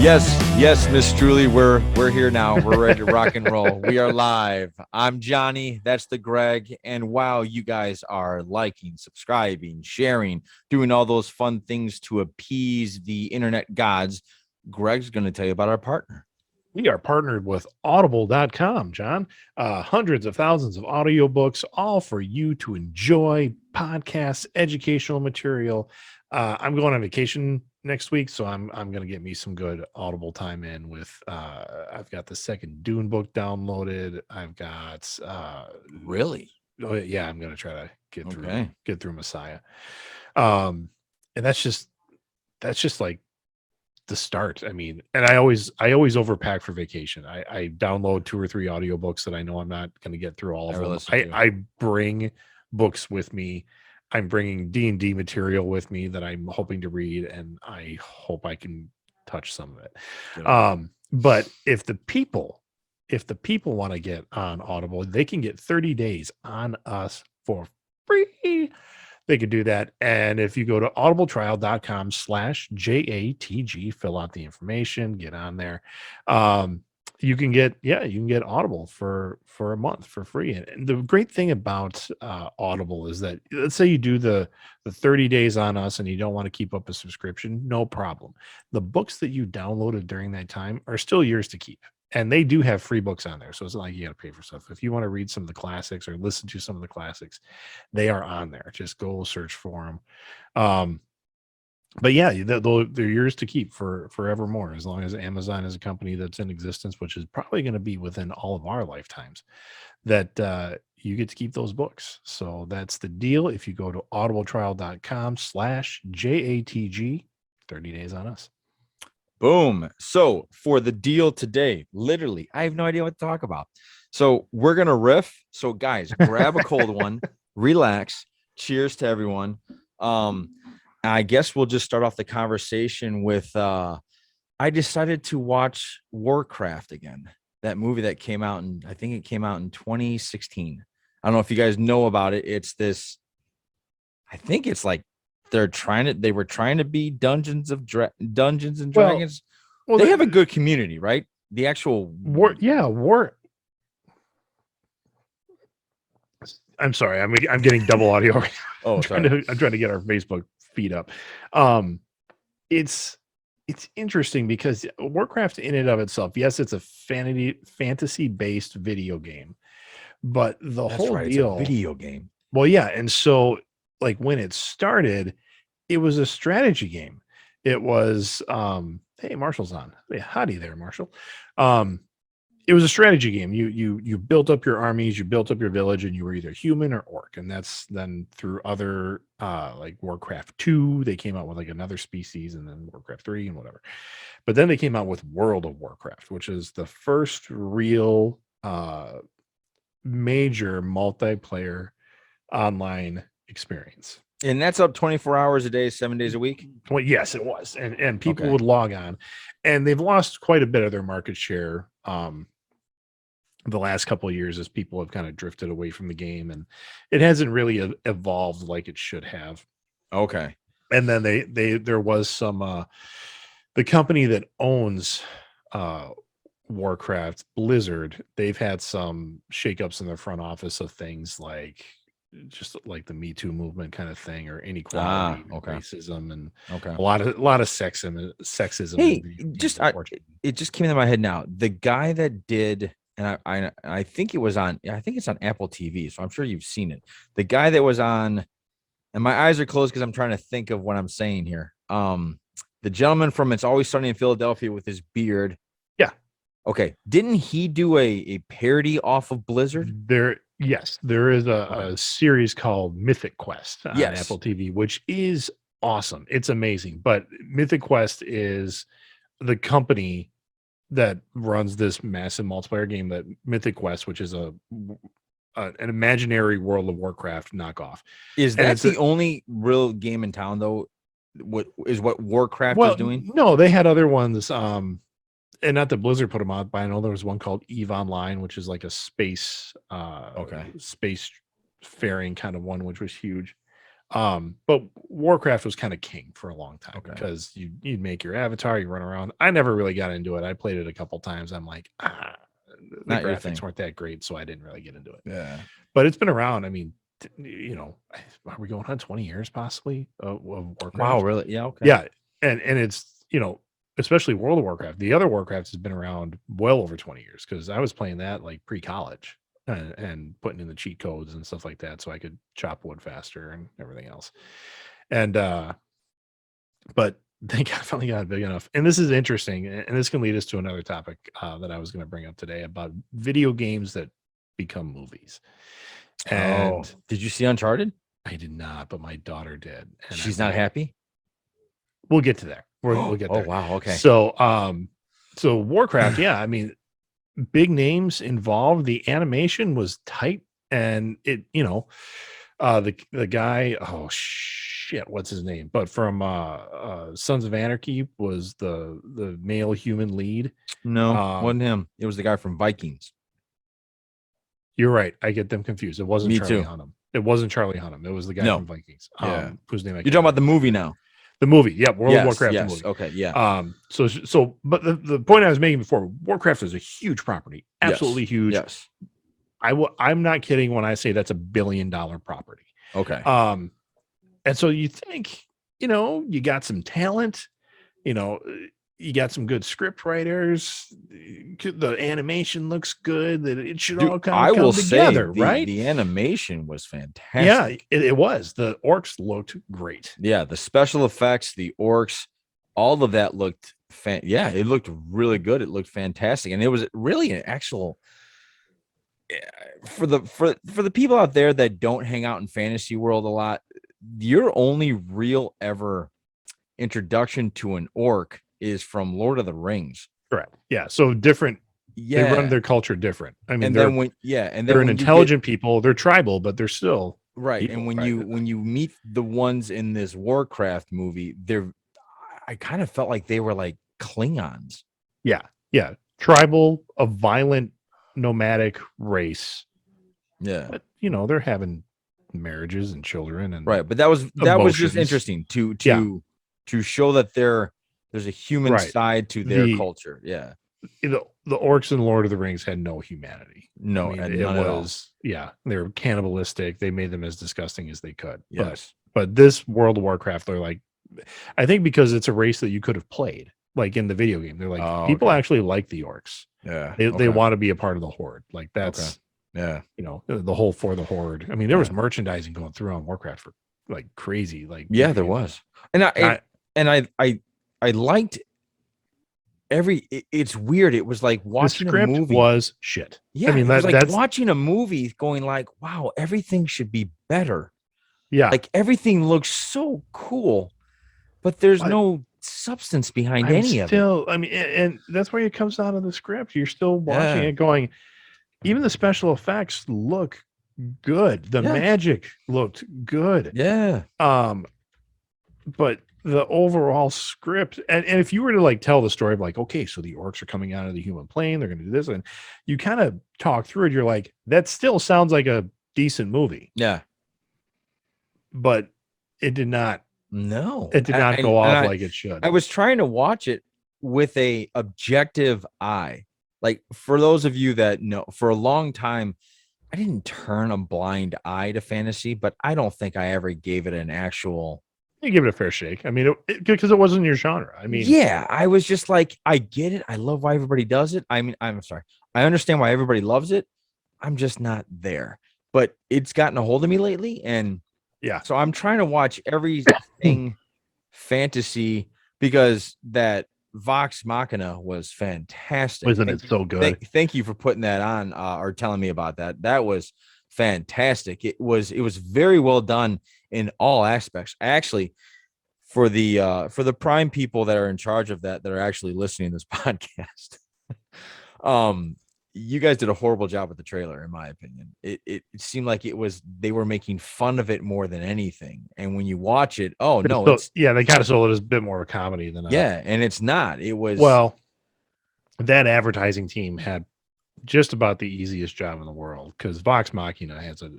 Yes, Miss Julie, we're here now. We're ready to rock and roll. We are live. I'm Johnny. That's the Greg. And while you guys are liking, subscribing, sharing, doing all those fun things to appease the internet gods, Greg's going to tell you about our partner. We are partnered with audible.com, John. Hundreds of thousands of audiobooks, all for you to enjoy, podcasts, educational material. I'm going on vacation next week, so I'm going to get me some good Audible time in with I've got the second Dune book downloaded. I've got Really? Oh yeah, I'm going to try to get through Messiah. And that's just like the start. I mean, and I always overpack for vacation. I download 2 or 3 audiobooks that I know I'm not going to get through all of them. I bring books with me. I'm bringing D&D material with me that I'm hoping to read, and I hope I can touch some of it. But if the people want to get on Audible, they can get 30 days on us for free. They could do that. And if you go to audibletrial.com/JATG, fill out the information, get on there. You can get Audible for a month for free. And the great thing about Audible is that, let's say you do the 30 days on us and you don't want to keep up a subscription, no problem. The books that you downloaded during that time are still yours to keep. And they do have free books on there. So it's not like you got to pay for stuff. If you want to read some of the classics or listen to some of the classics, they are on there. Just go search for them. But yeah, they're yours to keep for forevermore, as long as Amazon is a company that's in existence, which is probably going to be within all of our lifetimes, that you get to keep those books. So that's the deal. If you go to audibletrial.com/JATG, 30 days on us. Boom. So for the deal today, literally, I have no idea what to talk about. So we're going to riff. So guys, grab a cold one, relax. Cheers to everyone. I guess we'll just start off the conversation with, I decided to watch Warcraft again, that movie that came out, and I think it came out in 2016. I don't know if you guys know about it. It's this, I think it's like, they were trying to be Dungeons and Dragons. Well, they have a good community, right? The actual war. I'm sorry, I'm getting double audio. I'm trying to get our Facebook feed up. It's interesting because Warcraft in and of itself, yes, it's a fantasy based video game, but the whole deal, it's a video game. Well, yeah, and so like when it started, it was a strategy game. It was hey, Marshall's on. Hey, howdy there, Marshall. It was a strategy game. You built up your armies, you built up your village, and you were either human or orc. And that's then through other like Warcraft 2, they came out with like another species, and then Warcraft 3 and whatever. But then they came out with World of Warcraft, which is the first real major multiplayer online experience. And that's up 24 hours a day, 7 days a week? Well, yes, it was. And people would log on. And they've lost quite a bit of their market share the last couple of years as people have kind of drifted away from the game. And it hasn't really evolved like it should have. Okay. And then there was some the company that owns Warcraft, Blizzard, they've had some shakeups in their front office of things like just like the Me Too movement kind of thing, or inequality, racism, and a lot of sexism. Hey, it just came into my head now. The guy that did, and I think it's on Apple TV, so I'm sure you've seen it. The guy that was on, and my eyes are closed because I'm trying to think of what I'm saying here. The gentleman from It's Always Sunny in Philadelphia with his beard. Yeah. Okay. Didn't he do a parody off of Blizzard? Yes, there is a series called Mythic Quest on Apple TV, which is awesome. It's amazing. But Mythic Quest is the company that runs this massive multiplayer game, that Mythic Quest, which is an imaginary World of Warcraft knockoff. Is that the only real game in town, though? What Warcraft is doing? No, they had other ones. And not that Blizzard put them out, but I know there was one called EVE Online, which is like a space space faring kind of one, which was huge. But Warcraft was kind of king for a long time Okay. because you'd make your avatar, you run around. I never really got into it. I played it a couple times. I'm like, the Not your thing. graphics weren't that great, so I didn't really get into it. Yeah. But it's been around. I mean, are we going on 20 years possibly of Warcraft? Wow, really? Yeah, okay. Yeah, and it's especially World of Warcraft. The other Warcraft has been around well over 20 years because I was playing that like pre-college and putting in the cheat codes and stuff like that so I could chop wood faster and everything else. And but they finally got big enough. And this is interesting, and this can lead us to another topic that I was going to bring up today about video games that become movies. And did you see Uncharted? I did not, but my daughter did. And She's not happy. We'll get to there. We'll get there. Oh wow, okay. So so Warcraft, yeah, I mean, big names involved. The animation was tight, and it, the guy, oh shit, what's his name? But from Sons of Anarchy was the male human lead. No, wasn't him. It was the guy from Vikings. You're right. I get them confused. It wasn't Me Charlie too. Hunnam. It wasn't Charlie Hunnam. It was the guy from Vikings. Yeah. Whose name You're talking about the movie now. The movie, yeah, World of Warcraft. Yes. The movie. Okay, yeah. But the point I was making before, Warcraft is a huge property, absolutely huge. Yes. I'm not kidding when I say that's $1 billion property. Okay. And so you think, you got some talent, you got some good script writers. The animation looks good. That it should all come together, right? The animation was fantastic. Yeah, it was. The orcs looked great. Yeah, the special effects, the orcs, all of that looked it looked really good. It looked fantastic, and it was really an actual for the people out there that don't hang out in fantasy world a lot. Your only real ever introduction to an orc is from Lord of the Rings. Correct. Yeah. So different. Yeah. They run their culture different. I mean, they're an intelligent people. They're tribal, but they're still right. People, and when you meet the ones in this Warcraft movie, I kind of felt like they were like Klingons. Yeah. Yeah. Tribal, a violent, nomadic race. Yeah. But they're having marriages and children and right. But that was just interesting to show that there's a human side to their culture. Yeah. The orcs in Lord of the Rings had no humanity. No, I mean, it was they were cannibalistic. They made them as disgusting as they could. Yes. But this World of Warcraft, they're like, I think because it's a race that you could have played, like in the video game. They're like, people actually like the orcs. Yeah. They want to be a part of the horde. Like that's the whole for the horde. I mean, there was merchandising going through on Warcraft for like crazy. Like there was. And I liked it's weird. It was like watching a movie was shit. Yeah. I mean, that's watching a movie going like, wow, everything should be better. Yeah. Like everything looks so cool, but there's no substance behind any of it. I mean, and that's where it comes out of the script. You're still watching it going, even the special effects look good. The magic looked good. Yeah. But the overall script, and if you were to like tell the story of like, okay, so the orcs are coming out of the human plane, they're going to do this, and you kind of talk through it, you're like, that still sounds like a decent movie. Yeah. But it did not. No, it did not go off like it should. I was trying to watch it with a objective eye. Like for those of you that know, for a long time, I didn't turn a blind eye to fantasy, but I don't think I ever gave it an actual. You give it a fair shake. I mean, because it wasn't your genre. I mean, yeah, I was just like, I get it. I love why everybody does it. I mean, I'm sorry. I understand why everybody loves it. I'm just not there, but it's gotten a hold of me lately. And so I'm trying to watch everything fantasy because that Vox Machina was fantastic. Wasn't it so good? Thank you for putting that on or telling me about that. That was fantastic. It was very well done in all aspects. Actually, for the Prime people that are in charge of that are actually listening to this podcast, you guys did a horrible job with the trailer, in my opinion. It seemed like they were making fun of it more than anything. And when you watch it, they kind of sold it as a bit more of a comedy than and it's not. It was that advertising team had just about the easiest job in the world because Vox Machina has a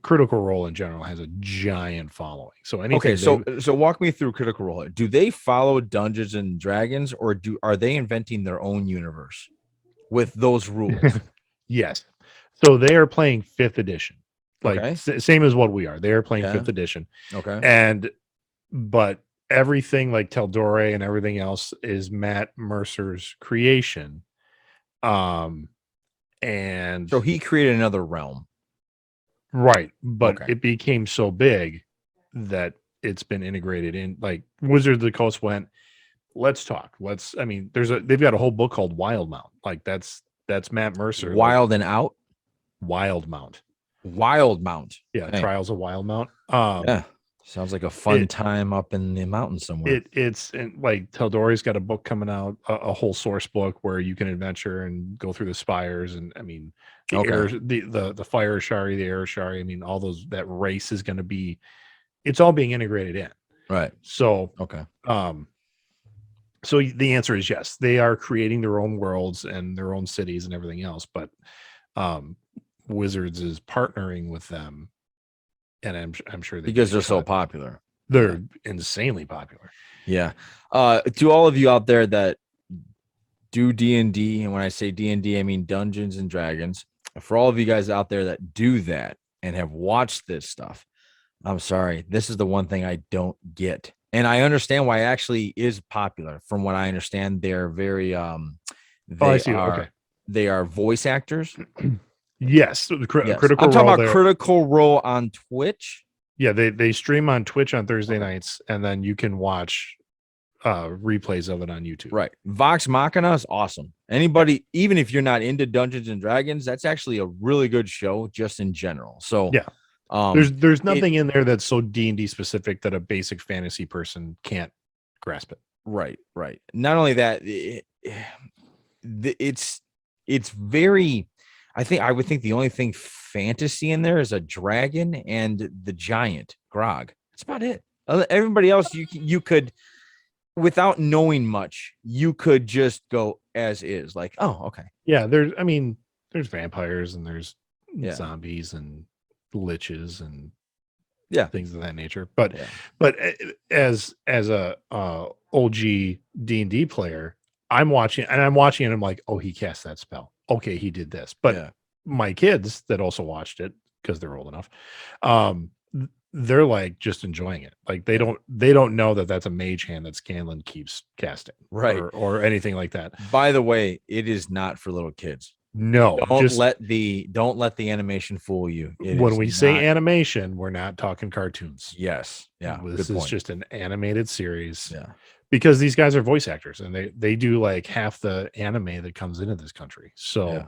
Critical Role in general has a giant following. So anything Okay, so walk me through Critical Role. Do they follow Dungeons and Dragons, or are they inventing their own universe with those rules? yes. So they are playing 5th edition, like Okay. same as what we are. They are playing Yeah. 5th edition, Okay. but everything like Teldore and everything else is Matt Mercer's creation. And So he created another realm. right, but Okay. it became so big that it's been integrated in. Like Wizards of the Coast went, let's talk. I mean, they've got a whole book called Wildmount. Like that's Matt Mercer. Wild and Out. Wildmount. Wildmount. Yeah, Okay. Trials of Wildmount. Yeah. Sounds like a fun time up in the mountains somewhere. It's like Teldore's got a book coming out, a whole source book where you can adventure and go through the spires, and I mean the fire shari, the air shari. I mean, all those, that race is going to be, it's all being integrated in. Right. So okay. So the answer is yes. They are creating their own worlds and their own cities and everything else, but Wizards is partnering with them, and I'm sure because they're so popular. They're insanely popular. Yeah. To all of you out there that do D&D, and when I say D&D, I mean Dungeons and Dragons. For all of you guys out there that do that and have watched this stuff, I'm sorry. This is the one thing I don't get. And I understand why it actually is popular. From what I understand, they're very they are voice actors. Yes. Critical I'm talking about Critical Role on Twitch. Yeah, they stream on Twitch on Thursday nights, and then you can watch replays of it on YouTube. Right. Vox Machina is awesome. Anybody, even if you're not into Dungeons and Dragons, that's actually a really good show just in general. So yeah. There's nothing in there that's so D&D specific that a basic fantasy person can't grasp it. Right. Not only that, it's very, I would think the only thing fantasy in there is a dragon and the giant Grog. That's about it. Everybody else, you could, without knowing much, you could just go as is, like, oh, okay. Yeah, there's vampires and there's zombies and liches and things of that nature. But as a OG D&D player, I'm watching and I'm like, oh, he cast that spell. Okay, he did this. But my kids that also watched it, because they're old enough, they're like just enjoying it. Like they don't know that that's a mage hand that Scanlan keeps casting, right, or anything like that. By the way, it is not for little kids. No, don't let the animation fool you. When we say animation, we're not talking cartoons. Yes, this is just an animated series. Yeah, because these guys are voice actors and they do like half the anime that comes into this country. So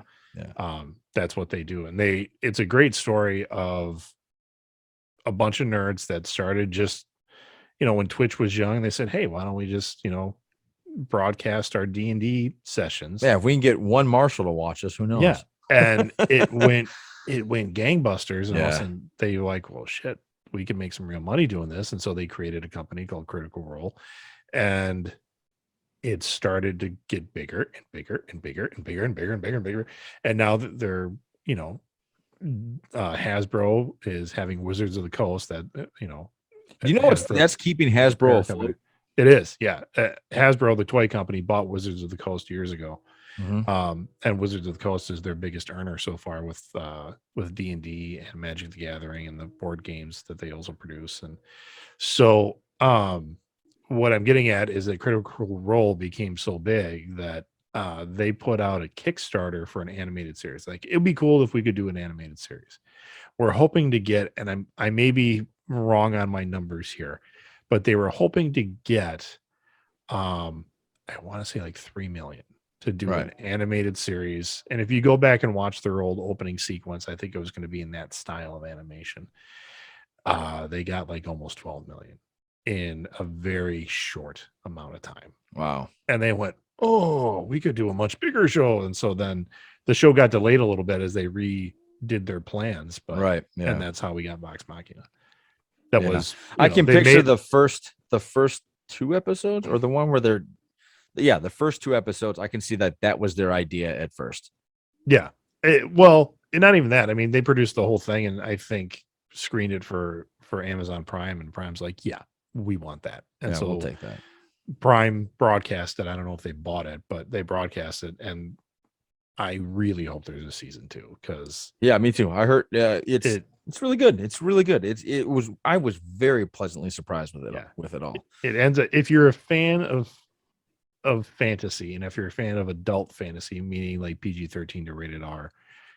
that's what they do, and it's a great story of a bunch of nerds that started just, when Twitch was young, they said, hey, why don't we just broadcast our D&D sessions? Yeah, if we can get one Marshall to watch us, who knows? Yeah, and it went gangbusters, and all of a sudden they were like, well, shit, we can make some real money doing this, and so they created a company called Critical Role, and it started to get bigger and bigger and bigger and bigger and bigger and bigger and bigger, and now that they're Hasbro is having Wizards of the Coast that that's keeping Hasbro afloat. It is, yeah. Hasbro, the toy company, bought Wizards of the Coast years ago, and Wizards of the Coast is their biggest earner so far with D&D and Magic the Gathering and the board games that they also produce. And so what I'm getting at is that Critical Role became so big that they put out a Kickstarter for an animated series. Like, it'd be cool if we could do an animated series. We're hoping to get, and I may be wrong on my numbers here, but they were hoping to get, I want to say like 3 million to do an animated series. And if you go back and watch their old opening sequence, I think it was going to be in that style of animation. They got like almost 12 million in a very short amount of time. Wow. And they went, oh, we could do a much bigger show. And so then the show got delayed a little bit as they redid their plans. But and that's how we got Vox Machina. That was, I can picture the first 2 episodes, or the one where they're the first 2 episodes. I can see that was their idea at first. Yeah. Well, and not even that. I mean, they produced the whole thing and I think screened it for Amazon Prime, and Prime's like, yeah, we want that. And Yeah, we'll so take that. Prime broadcast it. I don't know if they bought it, but they broadcast it, and I really hope there's a season 2 because Yeah, me too. I heard it it's really good. It's really good. I was very pleasantly surprised with it Yeah. with it all. it ends up, if you're a fan of fantasy, and if you're a fan of adult fantasy, meaning like PG-13 to rated R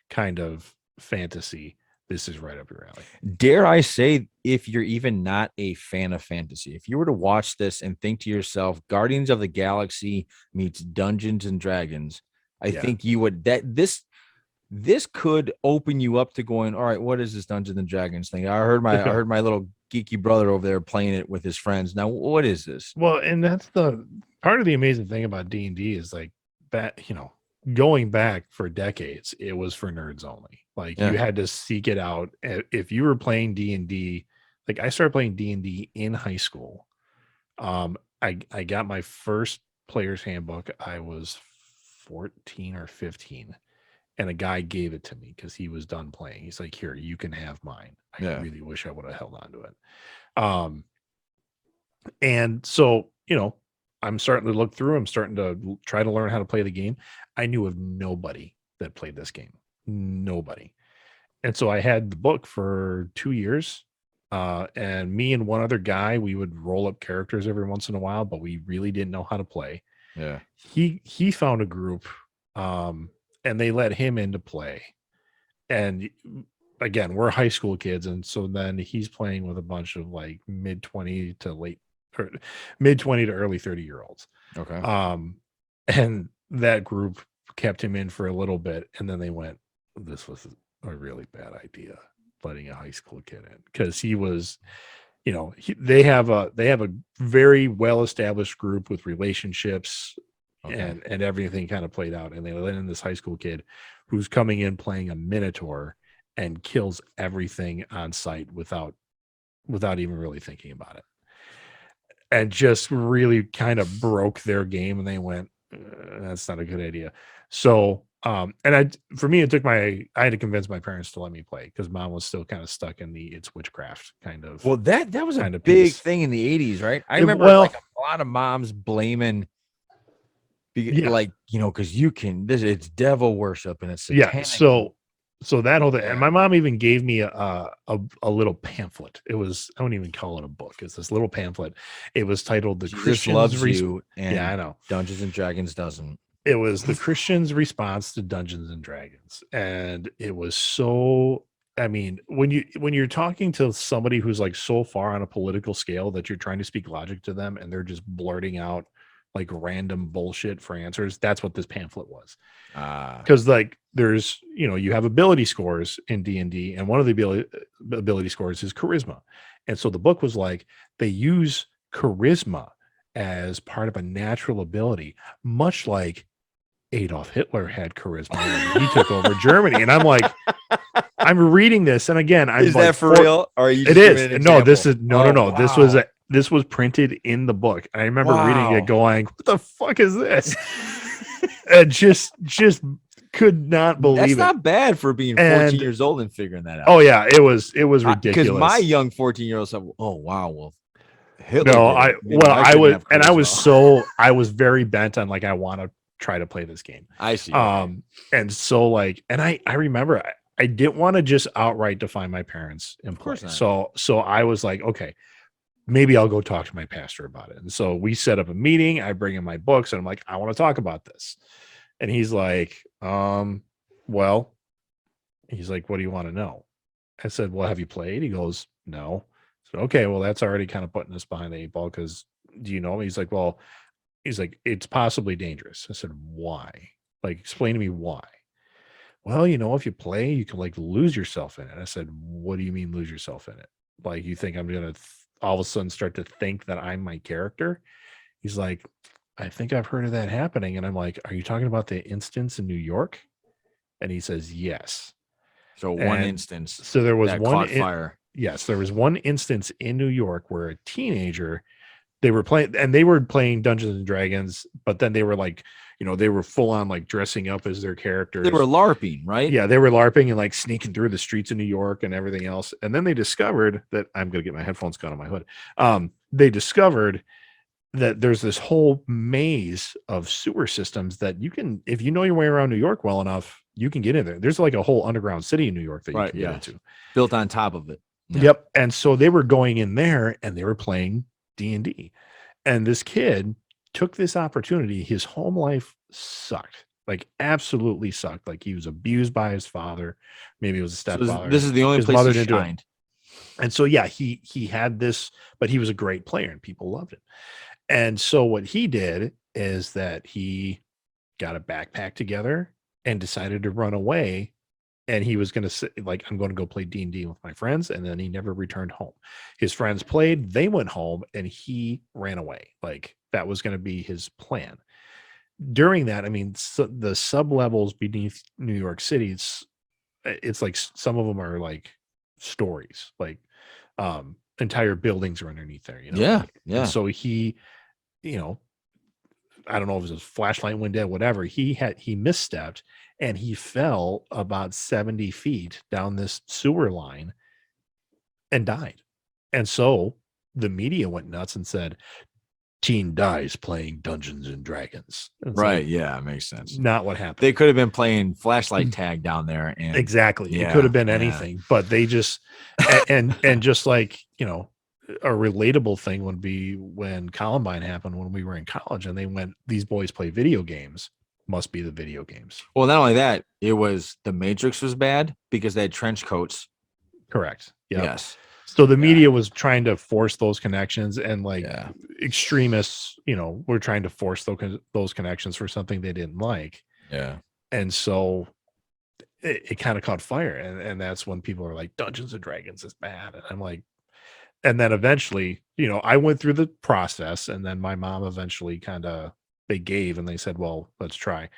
kind of fantasy, this is right up your alley. Dare I say, if you're even not a fan of fantasy, if you were to watch this and think to yourself, Guardians of the Galaxy meets Dungeons and Dragons, I Yeah. think you would that this could open you up to going, all right, what is this Dungeons and Dragons thing? I heard my little geeky brother over there playing it with his friends. Now, what is this? Well, and that's the part of the amazing thing about D&D is like that, going back for decades, it was for nerds only. Like Yeah. you had to seek it out. If you were playing D&D, like I started playing D&D in high school. I got my first player's handbook. I was 14 or 15, and a guy gave it to me because he was done playing. He's like, here, you can have mine. I Yeah. really wish I would have held on to it. And so, I'm starting to look through, I'm starting to try to learn how to play the game. I knew of nobody that played this game. Nobody. And so I had the book for 2 years. And me and one other guy, we would roll up characters every once in a while, but we really didn't know how to play. Yeah. He found a group, and they let him into play. And again, we're high school kids, and so then he's playing with a bunch of like mid 20 to early 30-year-olds. Okay. And that group kept him in for a little bit, and then they went, this was a really bad idea, letting a high school kid in, because he was, they have a very well established group with relationships. Okay. And everything kind of played out, and they let in this high school kid who's coming in playing a minotaur and kills everything on sight without even really thinking about it, and just really kind of broke their game. And they went, that's not a good idea. So for me, I had to convince my parents to let me play because mom was still kind of stuck in the it's witchcraft kind of. Well, that was a kind of big piece. thing in the 80s, right? I It- remember well- like a lot of moms blaming Yeah. like, because it's devil worship and it's Yeah. satanic. So that whole thing, Yeah. and my mom even gave me a little pamphlet. It was, I don't even call it a book. It's this little pamphlet. It was titled "The Jesus Christian's loves you, and Yeah, I know. Dungeons and Dragons doesn't. It was the Christian's response to Dungeons and Dragons, and it was so. I mean, when you're talking to somebody who's like so far on a political scale that you're trying to speak logic to them, and they're just blurting out like random bullshit for answers, that's what this pamphlet was. Because like there's, you have ability scores in D&D, and one of the ability scores is charisma. And so the book was like, they use charisma as part of a natural ability, much like Adolf Hitler had charisma when he took over Germany. And I'm like, I'm reading this, and again, I'm Is like, that for real? Or are you it is. No, this is no. Wow. This was printed in the book. I remember reading it going, what the fuck is this? And just could not believe That's it. not bad for being 14 years old and figuring that out. Oh yeah, it was ridiculous. Because my young 14-year-old said, "Oh wow, well, Hitler." No, I was very bent on like, I want to try to play this game. I see. And so like, and I remember I didn't want to just outright defy my parents and play. So I was like, okay, maybe I'll go talk to my pastor about it. And so we set up a meeting. I bring in my books, and I'm like, I want to talk about this. And he's like, well, he's like, what do you want to know? I said, well, have you played? He goes, no. So, okay, well, that's already kind of putting us behind the 8 ball, because do you know? He's like, it's possibly dangerous. I said, why? Like, explain to me why. Well, if you play, you can like lose yourself in it. I said, what do you mean lose yourself in it? Like, you think I'm going to all of a sudden start to think that I'm my character? He's like, I think I've heard of that happening. And I'm like, are you talking about the instance in New York? And he says, yes. So one instance. So there was that one caught fire. Yes, there was one instance in New York where a teenager, they were playing Dungeons and Dragons, but then they were like they were full on like dressing up as their characters. They were LARPing, right? Yeah, they were LARPing and like sneaking through the streets of New York and everything else. And then they discovered that I'm going to get my headphones caught on my hood. They discovered that there's this whole maze of sewer systems that you can, if you know your way around New York well enough, you can get in there. There's like a whole underground city in New York that you can get into. Built on top of it. Yeah. Yep. And so they were going in there and they were playing D&D. And this kid took this opportunity. His home life sucked. Like absolutely sucked. Like he was abused by his father. Maybe it was a stepfather. So this is the only place he shined. And so, yeah, he had this, but he was a great player and people loved him. And so what he did is that he got a backpack together and decided to run away. And he was going to say, like, I'm going to go play D&D with my friends. And then he never returned home. His friends played, they went home, and he ran away. Like, that was going to be his plan. During that, I mean, the sub-levels beneath New York City, it's like some of them are like stories. Like, entire buildings are underneath there. Yeah. And so he, I don't know if it was his flashlight went dead, whatever. He misstepped and he fell about 70 feet down this sewer line and died. And so the media went nuts and said, teen dies playing Dungeons and Dragons. Right. Like, yeah, it makes sense. Not what happened. They could have been playing flashlight tag down there. And exactly. It could have been anything, but they just, and just like, a relatable thing would be when Columbine happened when we were in college and they went, these boys play video games, must be the video games. Well, not only that, it was the Matrix was bad because they had trench coats. Correct. Yep. Yes. So the media was trying to force those connections and like extremists, were trying to force those connections for something they didn't like. Yeah. And so it kind of caught fire. And that's when people are like, Dungeons and Dragons is bad. And I'm like, and then eventually, I went through the process and then my mom eventually they gave and they said, well, let's try.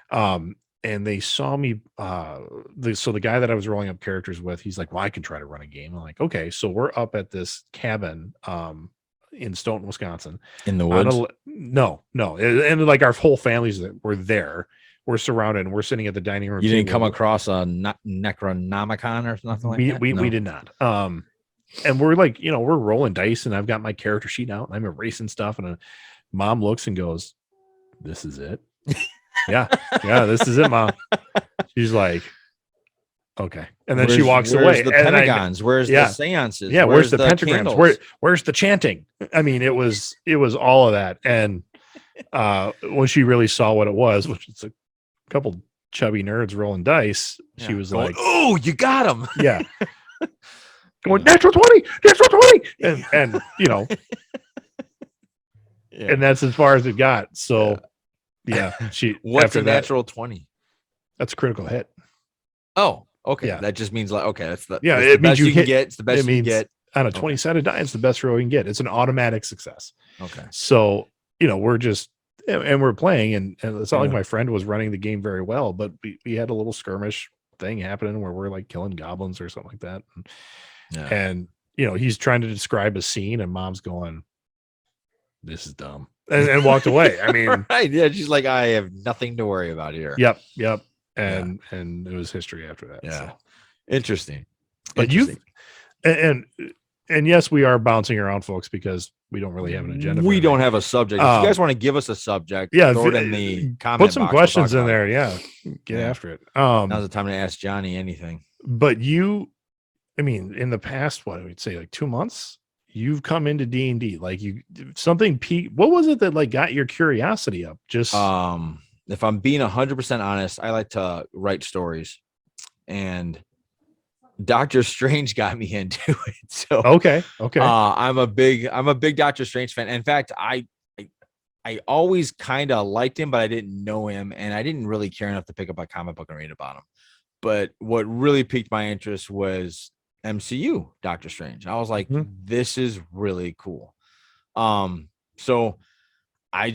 And they saw me, so the guy that I was rolling up characters with, he's like, well, I can try to run a game. I'm like, okay. So we're up at this cabin, in Stoughton, Wisconsin. In the woods? No. And like our whole families that were there, we're surrounded and we're sitting at the dining room. You didn't come across a Necronomicon or something like that? We did not. And we're like, we're rolling dice and I've got my character sheet out and I'm erasing stuff. And mom looks and goes, this is it. yeah, this is it, Mom. She's like, okay. And then she walks away. Where's the pentagons? Where's the seances? Yeah, where's the pentagrams? Where's the chanting? I mean, it was all of that. And when she really saw what it was, which is a couple chubby nerds rolling dice, she was like, oh, you got him. Yeah. Going natural 20, and and that's as far as it got. So she what's a natural 20? That's a critical hit. Oh, okay. Yeah. That just means like, okay, that's the it means you can get. It's the best you can get on a 20-sided die. It's the best roll you can get. It's an automatic success. Okay. So we're just and we're playing, and it's not like my friend was running the game very well, but we had a little skirmish thing happening where we're like killing goblins or something like that. And he's trying to describe a scene and mom's going, this is dumb, and walked away. I mean, right. Yeah. She's like, I have nothing to worry about here. Yep. And it was history after that. Yeah. So. Interesting. But and yes, we are bouncing around, folks, because we don't really have an agenda. We don't have a subject. If you guys want to give us a subject, throw it in the comment put some box. questions in there. Yeah. Get after it. Now's the time to ask Johnny anything. But in the past, what I would say, like 2 months, you've come into D&D, like something peaked. What was it that like got your curiosity up? Just if I'm being 100% honest, I like to write stories, and Doctor Strange got me into it. So okay. I'm a big Doctor Strange fan. In fact, I always kind of liked him, but I didn't know him, and I didn't really care enough to pick up a comic book and read about him. But what really piqued my interest was MCU Doctor Strange. I was like, this is really cool. So I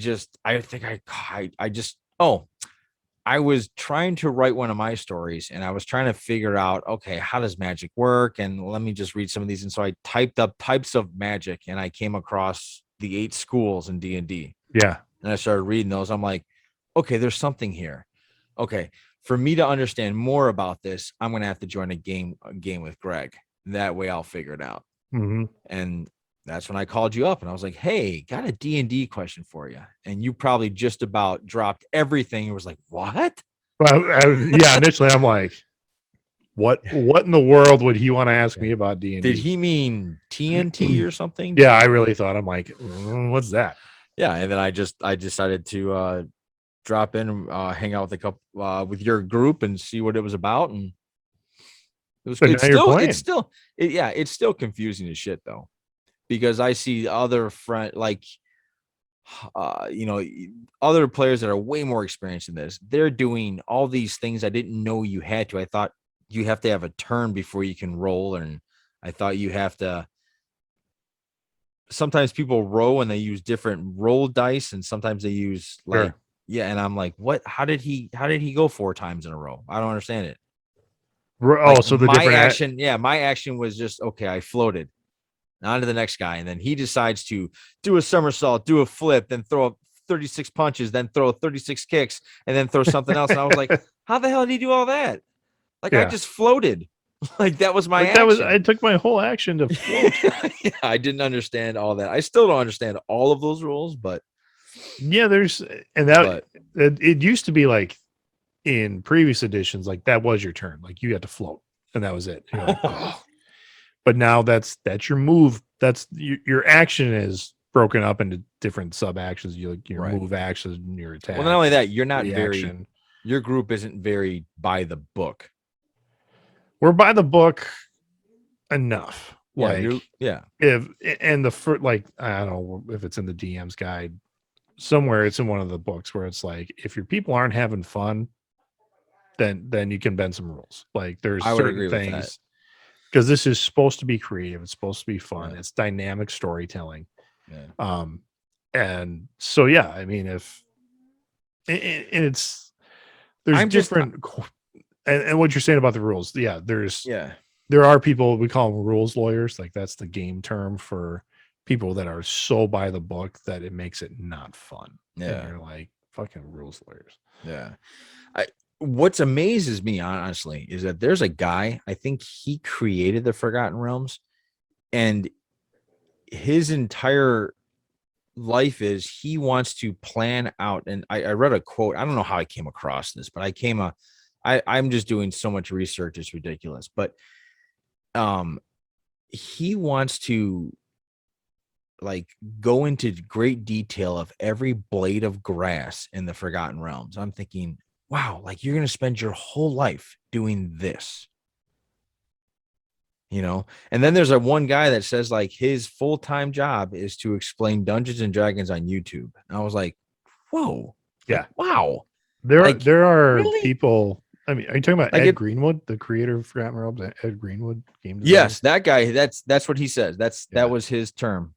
was trying to write one of my stories, and I was trying to figure out, okay, how does magic work? And let me just read some of these. And so I typed up types of magic, and I came across the 8 schools in D&D. Yeah. And I started reading those. I'm like, okay, there's something here. Okay, for me to understand more about this, I'm gonna have to join a game with Greg. That way, I'll figure it out. Mhm. And that's when I called you up, and I was like, "Hey, got a D&D question for you." And you probably just about dropped everything and was like, "What?" Well, yeah, initially I'm like, what in the world would he want to ask me about D&D? Did he mean TNT or something? Yeah, I really thought, I'm like, what's that? Yeah, and then I decided to drop in, hang out with a couple with your group and see what it was about, and But now you're playing. it's still confusing as shit though, because I see other like other players that are way more experienced in this. They're doing all these things I didn't know you had to. I thought you have to have a turn before you can roll, and I thought you have to. Sometimes people roll and they use different roll dice, and sometimes they use like Sure. yeah. And I'm like, what? How did he go 4 times in a row? I don't understand it. Oh, Like so the different my action was just okay. I floated on to the next guy, and then he decides to do a somersault, do a flip, then throw up 36 punches, then throw 36 kicks, and then throw something else. And I was like, how the hell did he do all that? Like I yeah. just floated. Like that was my Like action. I took my whole action to float. Yeah, I didn't understand all that. I still don't understand all of those rules, but Yeah, it used to be like in previous editions, like that was your turn. Like you had to float and that was it. You're like, oh. But now that's your move. That's your action is broken up into different sub actions. Your right. move actions and your attack. Well, not only that, you're not reaction. your group isn't very by the book. We're by the book enough. Yeah, Like yeah. if and the first, like I don't know if it's in the DM's guide somewhere, it's in one of the books where it's like if your people aren't having fun, then you can bend some rules. Like there's I would certain agree with that. things, because this is supposed to be creative, it's supposed to be fun, Yeah. it's dynamic storytelling. Yeah. And so yeah, I mean, if and it's there's I'm just different and what you're saying about the rules, yeah, yeah. there are people, we call them rules lawyers, like that's the game term for people that are so by the book that it makes it not fun. Yeah. And you're like, fucking rules lawyers. Yeah. What's amazes me honestly is that there's a guy, I think he created the Forgotten Realms, and his entire life is he wants to plan out. And I read a quote. I don't know how I came across this, but I'm just doing so much research, it's ridiculous. But he wants to like go into great detail of every blade of grass in the Forgotten Realms. I'm thinking, wow, like you're going to spend your whole life doing this, And then there's one guy that says like his full-time job is to explain Dungeons and Dragons on YouTube. And I was like, whoa, yeah, like, wow. There are really? people. I mean, are you talking about Like Ed Greenwood, the creator of Forgotten Realms? Ed Greenwood, game designer? Yes, that guy. That's what he says. That was his term.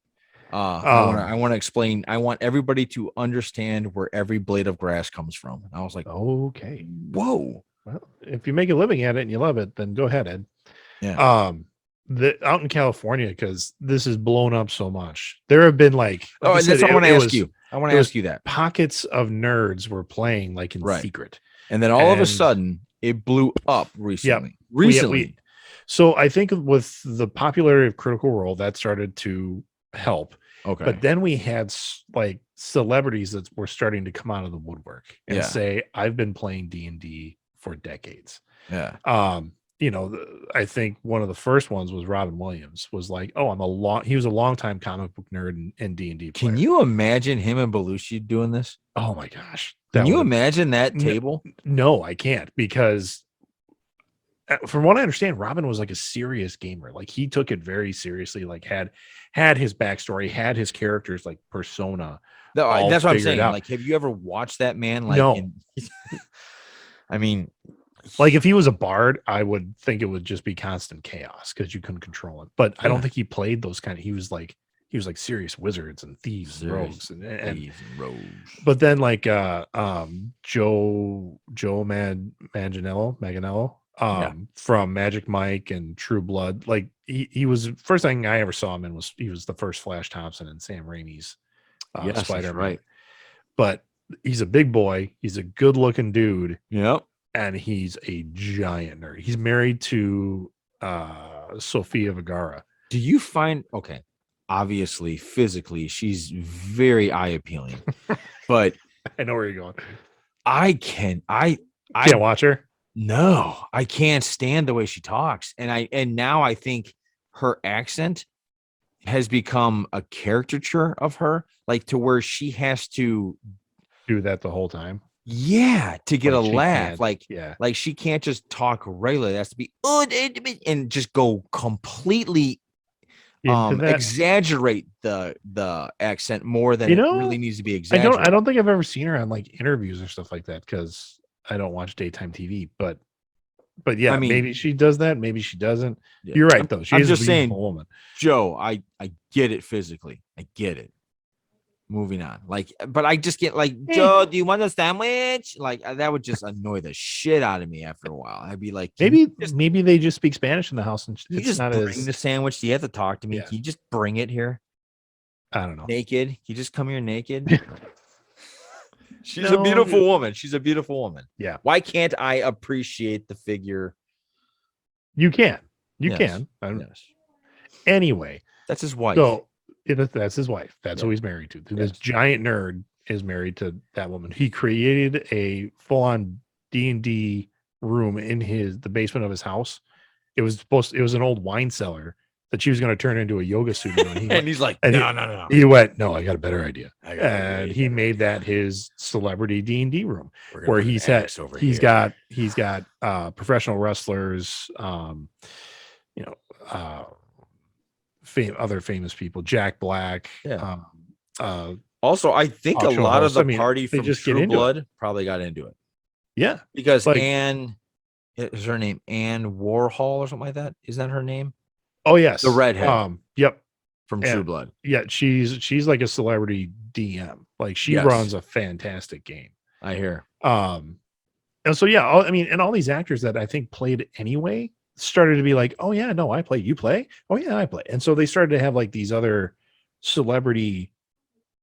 I want to explain. I want everybody to understand where every blade of grass comes from. And I was like, okay, whoa. Well, if you make a living at it and you love it, then go ahead, Ed. Yeah. Out in California, because this is blown up so much, there have been like that's what I want to ask you. I want to ask you that. Pockets of nerds were playing like in secret. And then all of a sudden it blew up recently. Yep. Recently. So I think with the popularity of Critical Role, that started to help. Okay. But then we had like celebrities that were starting to come out of the woodwork and say, I've been playing D&D for decades. Yeah. I think one of the first ones was Robin Williams was like, he was a longtime comic book nerd and D&D player. Can you imagine him and Belushi doing this? Oh my gosh. Can you imagine that table? No, I can't, because from what I understand, Robin was like a serious gamer. Like he took it very seriously, like had his backstory, had his characters like persona. No, that's what I'm saying. Like, have you ever watched that man? Like, no. I mean, like if he was a bard, I would think it would just be constant chaos because you couldn't control it. But I don't think he played those kind of. He was like serious wizards and thieves and rogues and rogues. But then like Joe Manganiello from Magic Mike and True Blood, like he was first thing I ever saw him in was he was the first Flash Thompson and Sam Raimi's Spider-Man. Right. But He's a big boy. He's a good looking dude, Yep. and he's a giant nerd. He's married to Sofia Vergara. Do you find okay? Obviously, physically, she's very eye appealing, but I know where you're going. I Can't I watch her. no, I can't stand the way she talks, and now I think her accent has become a caricature of her, like to where she has to, Do that the whole time. yeah, to get Like, a she laugh, can't. like Yeah. like she can't just talk regularly. It has to be and just go completely Into that. exaggerate the accent more than You it know, really needs to be I exaggerated. don't think I've ever seen her on like interviews or stuff like that because I don't watch daytime TV. But I yeah, mean, maybe she does that. Maybe she doesn't. yeah, You're right though. She I'm is a just beautiful saying, woman. Joe, I get it physically. I get it. Moving on. Like, but I just get like, Joe, do you want a sandwich? Like that would just annoy the shit out of me after a while. I'd be like, Maybe they just speak Spanish in the house and you it's just not bring the as sandwich? Do you have to talk to me? yeah. Can you just bring it here I don't know. naked? Can you just come here naked? She's a No, beautiful woman. She's a beautiful woman. yeah, Why can't I appreciate the figure? you can. You Yes. can. Yes. Anyway, That's his wife. so that's his wife. That's Yeah. who he's married to. This Yes. giant nerd is married to that woman. He created a full-on D&D room in the basement of his house. It was an old wine cellar that she was going to turn into a yoga studio. And he's like, and no. he went, no, I got a better idea. I got a And way he better made idea. that his celebrity D&D room We're gonna where put an he's had axe over he's here. got professional wrestlers, you know, other famous people, Jack Black. Yeah. Uh, Also, I think a talk show lot of hosts. the I mean, party they from just get True into it. Blood probably got into it Yeah, because like, Anne is her name, Anne Warhol or something like that. Is that her name? oh yes, The redhead yep, from and True Blood. yeah, she's like a celebrity DM. Like she Yes. runs a fantastic game. I hear. And so yeah, I mean, and all these actors that I think played anyway started to be like, oh yeah, no, I play. You play? Oh yeah, I play. And so they started to have like these other celebrity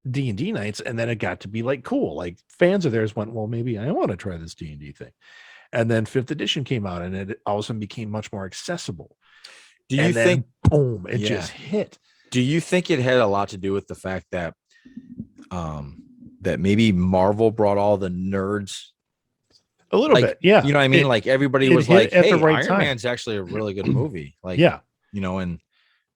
D&D nights, and then it got to be like cool. Like fans of theirs went, well, maybe I want to try this D&D thing. And then 5th edition came out, and it all of a sudden became much more accessible. Do you think boom, it just hit? Do you think it had a lot to do with the fact that that maybe Marvel brought all the nerds? A little like, bit, yeah. You know what I mean? Like everybody was hit like, at hey, the right Iron time. Man's actually a really good movie. Like, yeah. You know, and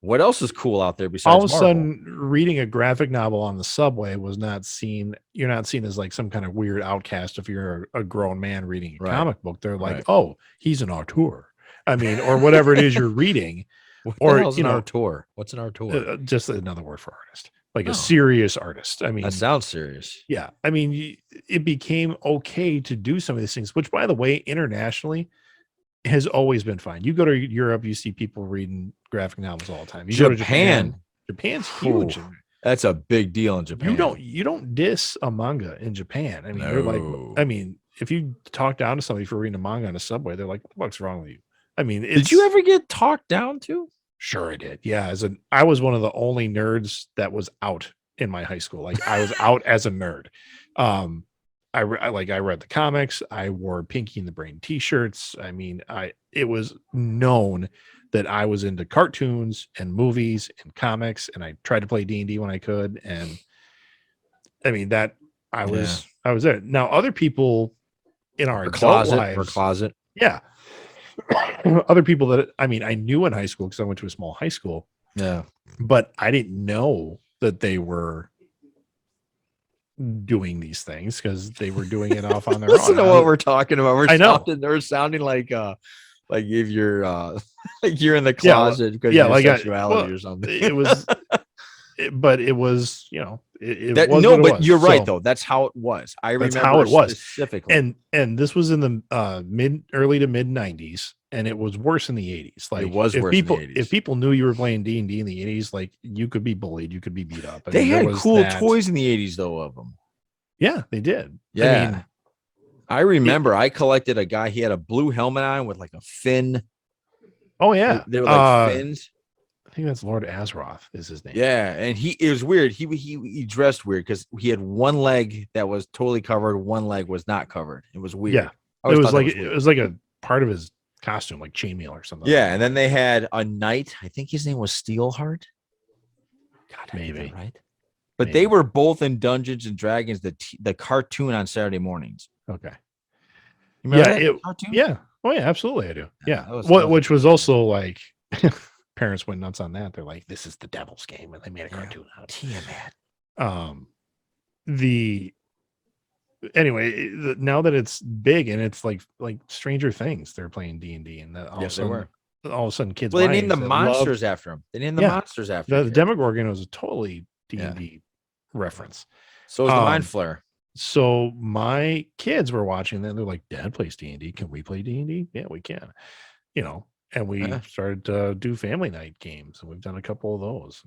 what else is cool out there besides all of a Marvel? sudden reading a graphic novel on the subway was you're not seen as like some kind of weird outcast if you're a grown man reading a comic book. They're like, oh, he's an auteur. I mean, or whatever it is you're reading. What or the hell's an auteur? What's an auteur? Just another word for artist, like a serious artist. I mean, that sounds serious. Yeah. I mean, it became okay to do some of these things, which by the way, internationally has always been fine. You go to Europe, you see people reading graphic novels all the time. You go to Japan's huge. That's a big deal in Japan. You don't diss a manga in Japan. I mean, they're like, I mean, if you talk down to somebody for reading a manga on a subway, they're like, what's wrong with you? I mean, did you ever get talked down to? Sure, I did. Yeah, I was one of the only nerds that was out in my high school. Like I was out as a nerd. I read the comics. I wore Pinky and the Brain T-shirts. I mean, it was known that I was into cartoons and movies and comics, and I tried to play D&D when I could. And I mean that I was there. Now other people in our closet, yeah. Other people that I knew in high school because I went to a small high school. Yeah, but I didn't know that they were doing these things because they were doing it off on their own. Listen to what we're talking about. I know they're sounding like if you're like you're in the closet because of your sexuality or something. It was, but it was, but you're right though. That's how it was. I remember how it was specifically. And this was in the early to mid 90s, and it was worse in the 80s. Like it was worse in the 80s. If people knew you were playing D&D in the 80s, like you could be bullied, you could be beat up. They had cool toys in the 80s though of them. Yeah, they did. Yeah. I remember I collected a guy. He had a blue helmet on with like a fin. Oh yeah, they were like fins. I think that's Lord Azeroth is his name. Yeah, and it was weird. He dressed weird because he had one leg that was totally covered, one leg was not covered. It was weird. Yeah, I always thought that it weird. was like a part of his costume, like chainmail or something. Yeah, and then they had a knight. I think his name was Steelheart. God, I get Maybe. that right. But they were both in Dungeons and Dragons, the cartoon on Saturday mornings. Okay. You remember that cartoon? Yeah. Oh yeah, absolutely I do. Yeah. That was Which was also like parents went nuts on that. They're like, this is the devil's game, and they made a cartoon out of it. Now that it's big and it's like Stranger Things, they're playing D&D, and that all of a sudden kids. Well, they named the monsters after him. They named the monsters after him. The Demogorgon was a totally D&D reference. So is the Mind Flayer. So my kids were watching that. They're like, Dad plays D&D. Can we play D&D? Yeah, we can. And we started to do family night games, and we've done a couple of those.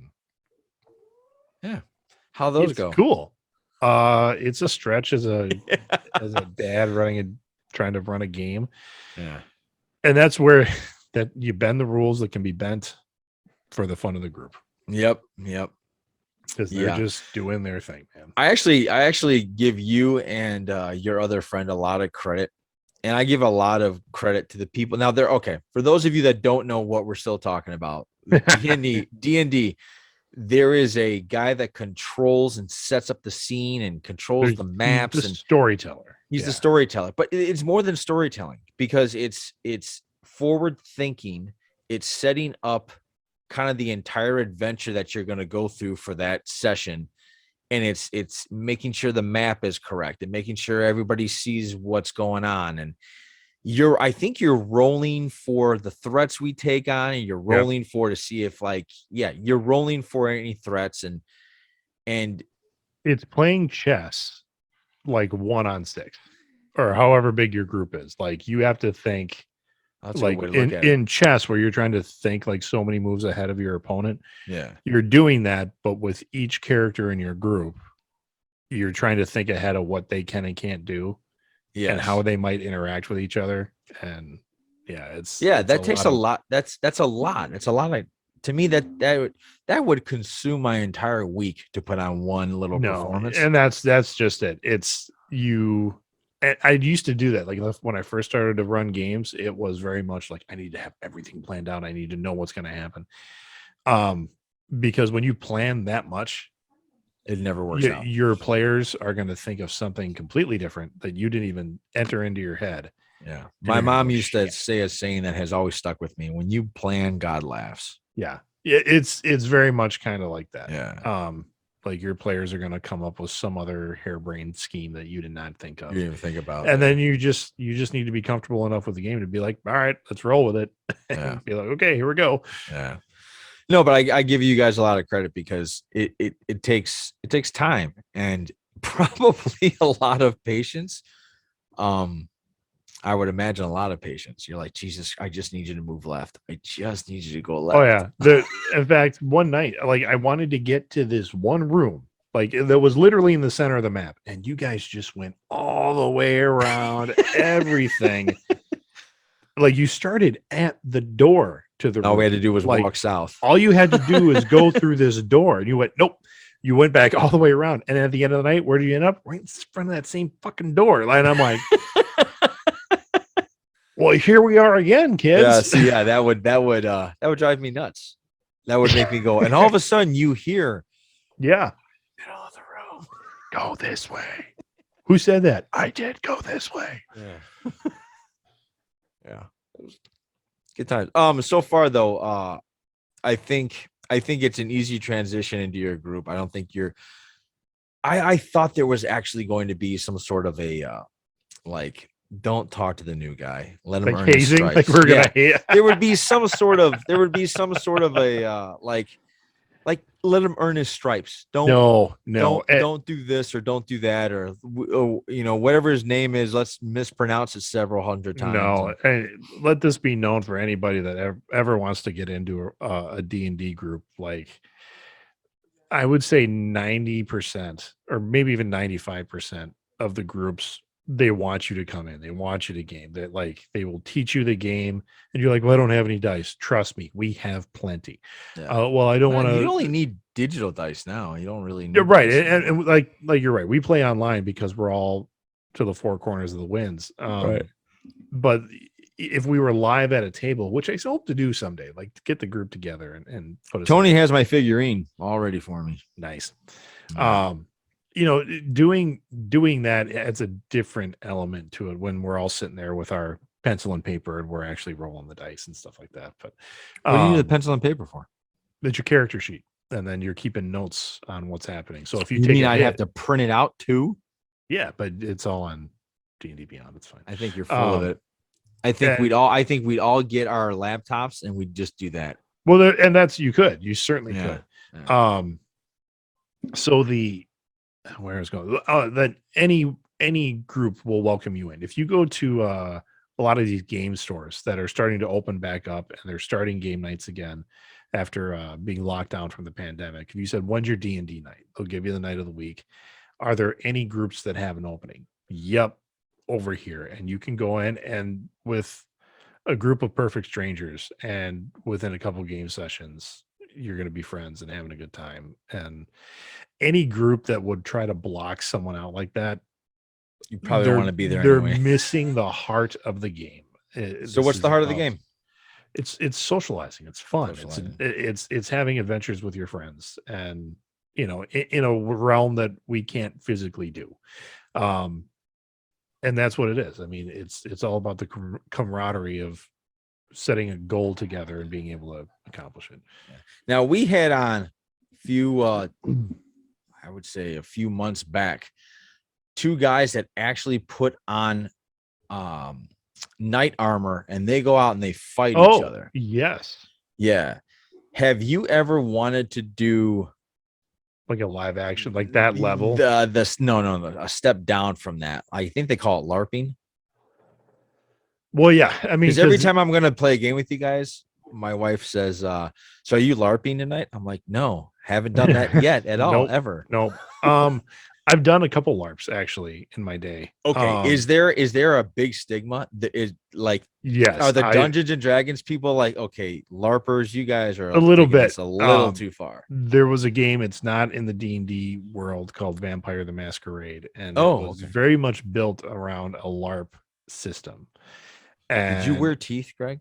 Yeah. How those go? Cool. It's a stretch as a dad trying to run a game. Yeah. And that's where that you bend the rules that can be bent for the fun of the group. Yep. Because they're just doing their thing, man. I actually give you and your other friend a lot of credit, and I give a lot of credit to the people. Now they're okay. For those of you that don't know what we're still talking about, D&D, there is a guy that controls and sets up the scene and controls the maps. He's the storyteller. He's the storyteller, but it's more than storytelling because it's forward thinking. It's setting up kind of the entire adventure that you're going to go through for that session, and it's making sure the map is correct and making sure everybody sees what's going on. And I think you're rolling for the threats we take on, and you're rolling for to see if you're rolling for any threats, and it's playing chess like 1-on-6 or however big your group is. Like you have to think. That's like in chess where you're trying to think like so many moves ahead of your opponent. Yeah. You're doing that, but with each character in your group, you're trying to think ahead of what they can and can't do. Yeah. And how they might interact with each other. And that takes a lot. That's a lot. It's a lot of, to me, that would consume my entire week to put on one little performance. And that's just it. It's you. And I used to do that. Like when I first started to run games, it was very much like I need to have everything planned out. I need to know what's going to happen. Because when you plan that much, it never works out. Your players are going to think of something completely different that you didn't even enter into your head. Yeah. My mom used to say a saying that has always stuck with me. When you plan, God laughs. Yeah. It's very much kind of like that. Yeah. Like your players are going to come up with some other harebrained scheme that you did not think of. You didn't even think about. And then you just need to be comfortable enough with the game to be like, all right, let's roll with it. And be like, okay, here we go. Yeah. No, but I give you guys a lot of credit because it takes time and probably a lot of patience. I would imagine a lot of patience. You're like, Jesus, I just need you to move left. I just need you to go left. Oh yeah. In fact, one night, like I wanted to get to this one room, like that was literally in the center of the map, and you guys just went all the way around everything. Like you started at the door to the room. All we had to do was walk south. All you had to do is go through this door, and you went, nope. You went back all the way around, and at the end of the night, where do you end up? Right in front of that same fucking door. And I'm like, well, here we are again, kids. That would drive me nuts. That would make me go, and all of a sudden you hear, middle of the room, go this way. Who said that? I did. Go this way. Yeah. Yeah. Good times. So far though, I think it's an easy transition into your group. I don't think I thought there was actually going to be some sort of a don't talk to the new guy. Let him earn his stripes. Like we're gonna there would be some sort of a let him earn his stripes. Don't do this or don't do that or whatever his name is. Let's mispronounce it several hundred times. No, and let this be known for anybody that ever wants to get into a D&D group. Like I would say 90% or maybe even 95% of the groups they want you to come in. They want you to game. That like they will teach you the game, and you're like, well, I don't have any dice. Trust me, we have plenty. Yeah. Well, I don't Well, want you to. only need digital dice now. You don't really You're need right, dice and anymore. like you're right. We play online because we're all to the four corners of the winds. Right. But if we were live at a table, which I hope to do someday, like get the group together and put us. Tony has my figurine all ready for me. Nice. Yeah. You know, doing that adds a different element to it when we're all sitting there with our pencil and paper and we're actually rolling the dice and stuff like that. But What do you need the pencil and paper for? that's your character sheet, and then you're keeping notes on what's happening. So if you You take mean a I'd hit, have to print it out too? yeah, but it's all on D&D Beyond. It's fine. I think you're full of it. I think we'd all get our laptops and we'd just do that. Well, and that's you certainly Yeah. could. Yeah. So where is going? That any group will welcome you in. If you go to a lot of these game stores that are starting to open back up and they're starting game nights again after being locked down from the pandemic. If you said, when's your D&D night? They'll give you the night of the week. Are there any groups that have an opening? Yep, over here. And you can go in and with a group of perfect strangers, and within a couple game sessions, you're going to be friends and having a good time. And any group that would try to block someone out like that, You probably don't want to be there they're anyway. missing the heart of the game. So what's the heart of the game? It's socializing. It's fun. Socializing. It's having adventures with your friends, and you know, in a realm that we can't physically do. And that's what it is. I mean, it's all about the camaraderie of setting a goal together and being able to accomplish it. Now we had on I would say a few months back, two guys that actually put on knight armor and they go out and they fight each other. Yes. Yeah. Have you ever wanted to do like a live action, like that level? No, a step down from that. I think they call it LARPing. Well, yeah. I mean, because every time I'm gonna play a game with you guys, my wife says, so are you LARPing tonight? I'm like, no, haven't done that yet at all, ever. No. I've done a couple LARPs actually in my day. Okay. Is there a big stigma that is like, yes, are the Dungeons and Dragons people like, okay, LARPers, you guys are a little bit, a little too far? There was a game, it's not in the D&D world, called Vampire the Masquerade, and it was very much built around a LARP system. And did you wear teeth, Greg?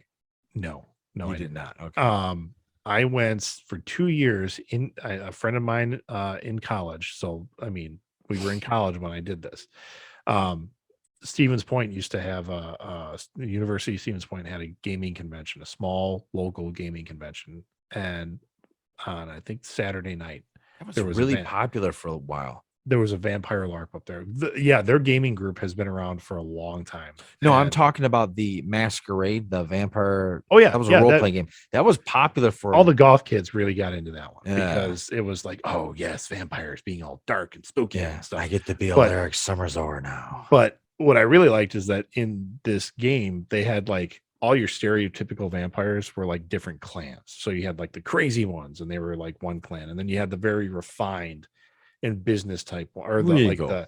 No, I did not. Okay. I went for 2 years a friend of mine in college. So, I mean, we were in college when I did this. Stevens Point used to have the University of Stevens Point had a gaming convention, a small local gaming convention. And on, I think, Saturday night, that was really popular for a while. There was a vampire LARP up there. Their gaming group has been around for a long time. No, I'm talking about the Masquerade, the vampire. Oh yeah, that was a role-playing game. That was popular for all the goth kids. Really got into that one because it was like, oh yes, vampires being all dark and spooky and stuff. I get to be all Eric Summerzor now. But what I really liked is that in this game they had like all your stereotypical vampires were like different clans. So you had like the crazy ones, and they were like one clan, and then you had the very refined and business type, or that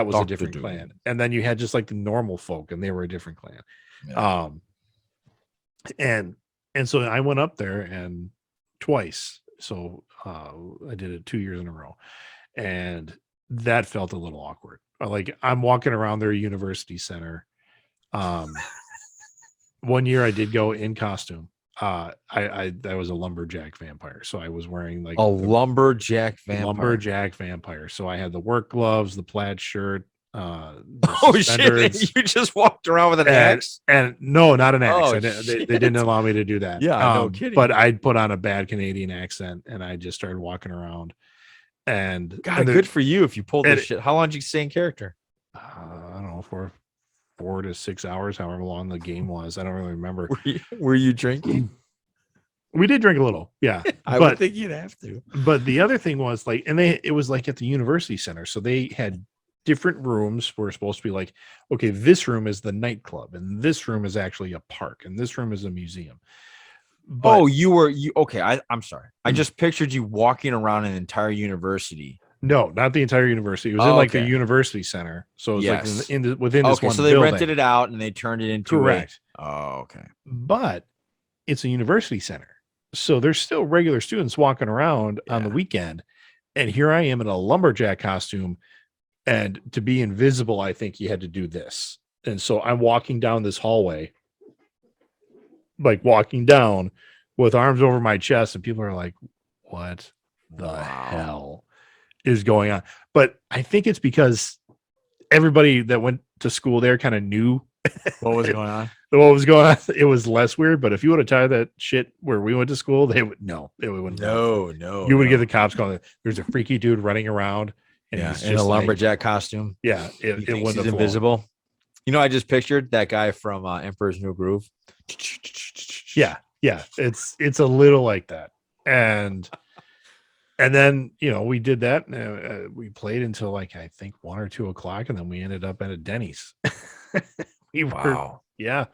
was a different clan, and then you had just like the normal folk, and they were a different clan. And so I went up there and twice, so I did it 2 years in a row, and that felt a little awkward. Like I'm walking around their university center. One year I did go in costume. I was a lumberjack vampire, so I was wearing like a lumberjack vampire. So I had the work gloves, the plaid shirt. Shit! You just walked around with an axe? And no, not an axe. They didn't allow me to do that. Yeah, no kidding. But I'd put on a bad Canadian accent, and I just started walking around. And God, good for you if you pulled this shit. How long did you stay in character? I don't know, for 4 to 6 hours, however long the game was. I don't really remember. Were you drinking? We did drink a little, yeah. I would think you'd have to. But the other thing was like, and it was like at the university center, so they had different rooms were supposed to be like, okay, this room is the nightclub, and this room is actually a park, and this room is a museum. But, okay. I'm sorry. I just pictured you walking around an entire university No, not the entire university. It was in like the university center. So it was like Yes. within this one So they building. rented it out and they turned it into Correct. Oh, okay. But it's a university center. So there's still regular students walking around on the weekend. And here I am in a lumberjack costume. And to be invisible, I think you had to do this. And so I'm walking down this hallway, like walking down with arms over my chest. And people are like, what the hell is going on? But I think it's because everybody that went to school there kind of knew what was going on. It was less weird. But if you would have tied that shit where we went to school, they would wouldn't. No. You would get the cops calling. There's a freaky dude running around. And he's in a lumberjack costume. Yeah, it wouldn't have invisible. You know, I just pictured that guy from Emperor's New Groove. Yeah, it's a little like that, and then we did that. We played until like I think 1 or 2 o'clock, and then we ended up at a Denny's. Yeah,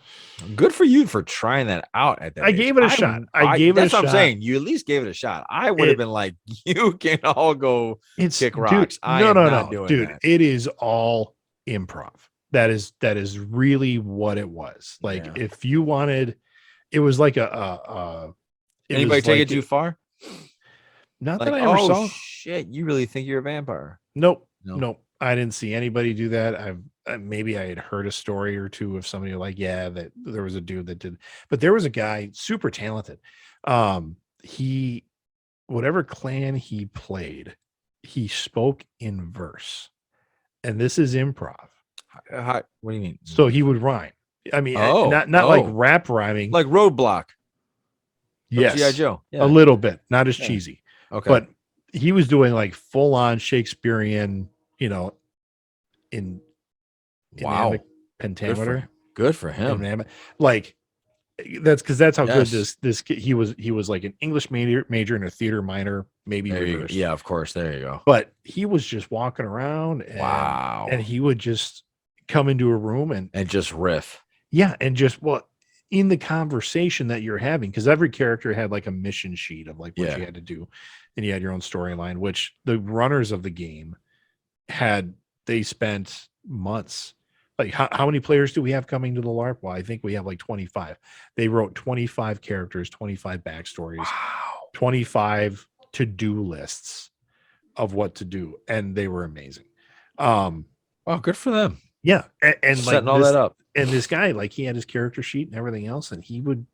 good for you for trying that out at that. I gave it a shot. That's what I'm saying. You at least gave it a shot. I would have been like, you can all go kick rocks. No, dude. That. It is all improv. That is really what it was. Like if you wanted, it was like anybody take it too far? Not that I ever saw. Shit, you really think you're a vampire? Nope. I didn't see anybody do that. Maybe I had heard a story or two of somebody like, that there was a dude that did, but there was a guy super talented. He, whatever clan he played, he spoke in verse, and this is improv. What do you mean? So he would rhyme. I mean, not like rap rhyming, like Roadblock. Yes, G.I. Joe. A little bit, not as cheesy. Okay, but he was doing like full on Shakespearean, in pentameter. Good for him. Like that's how good this he was like an English major and a theater minor, maybe reversed. Yeah, of course. There you go. But he was just walking around and he would just come into a room and just riff. Yeah, and just in the conversation that you're having, because every character had like a mission sheet of like what you had to do, and you had your own storyline, which the runners of the game they spent months. Like how many players do we have coming to the LARP? Well, I think we have like 25. They wrote 25 characters, 25 backstories, 25 to-do lists of what to do, and they were amazing. Good for them. Yeah, and setting all that up. And this guy, like, he had his character sheet and everything else, and he would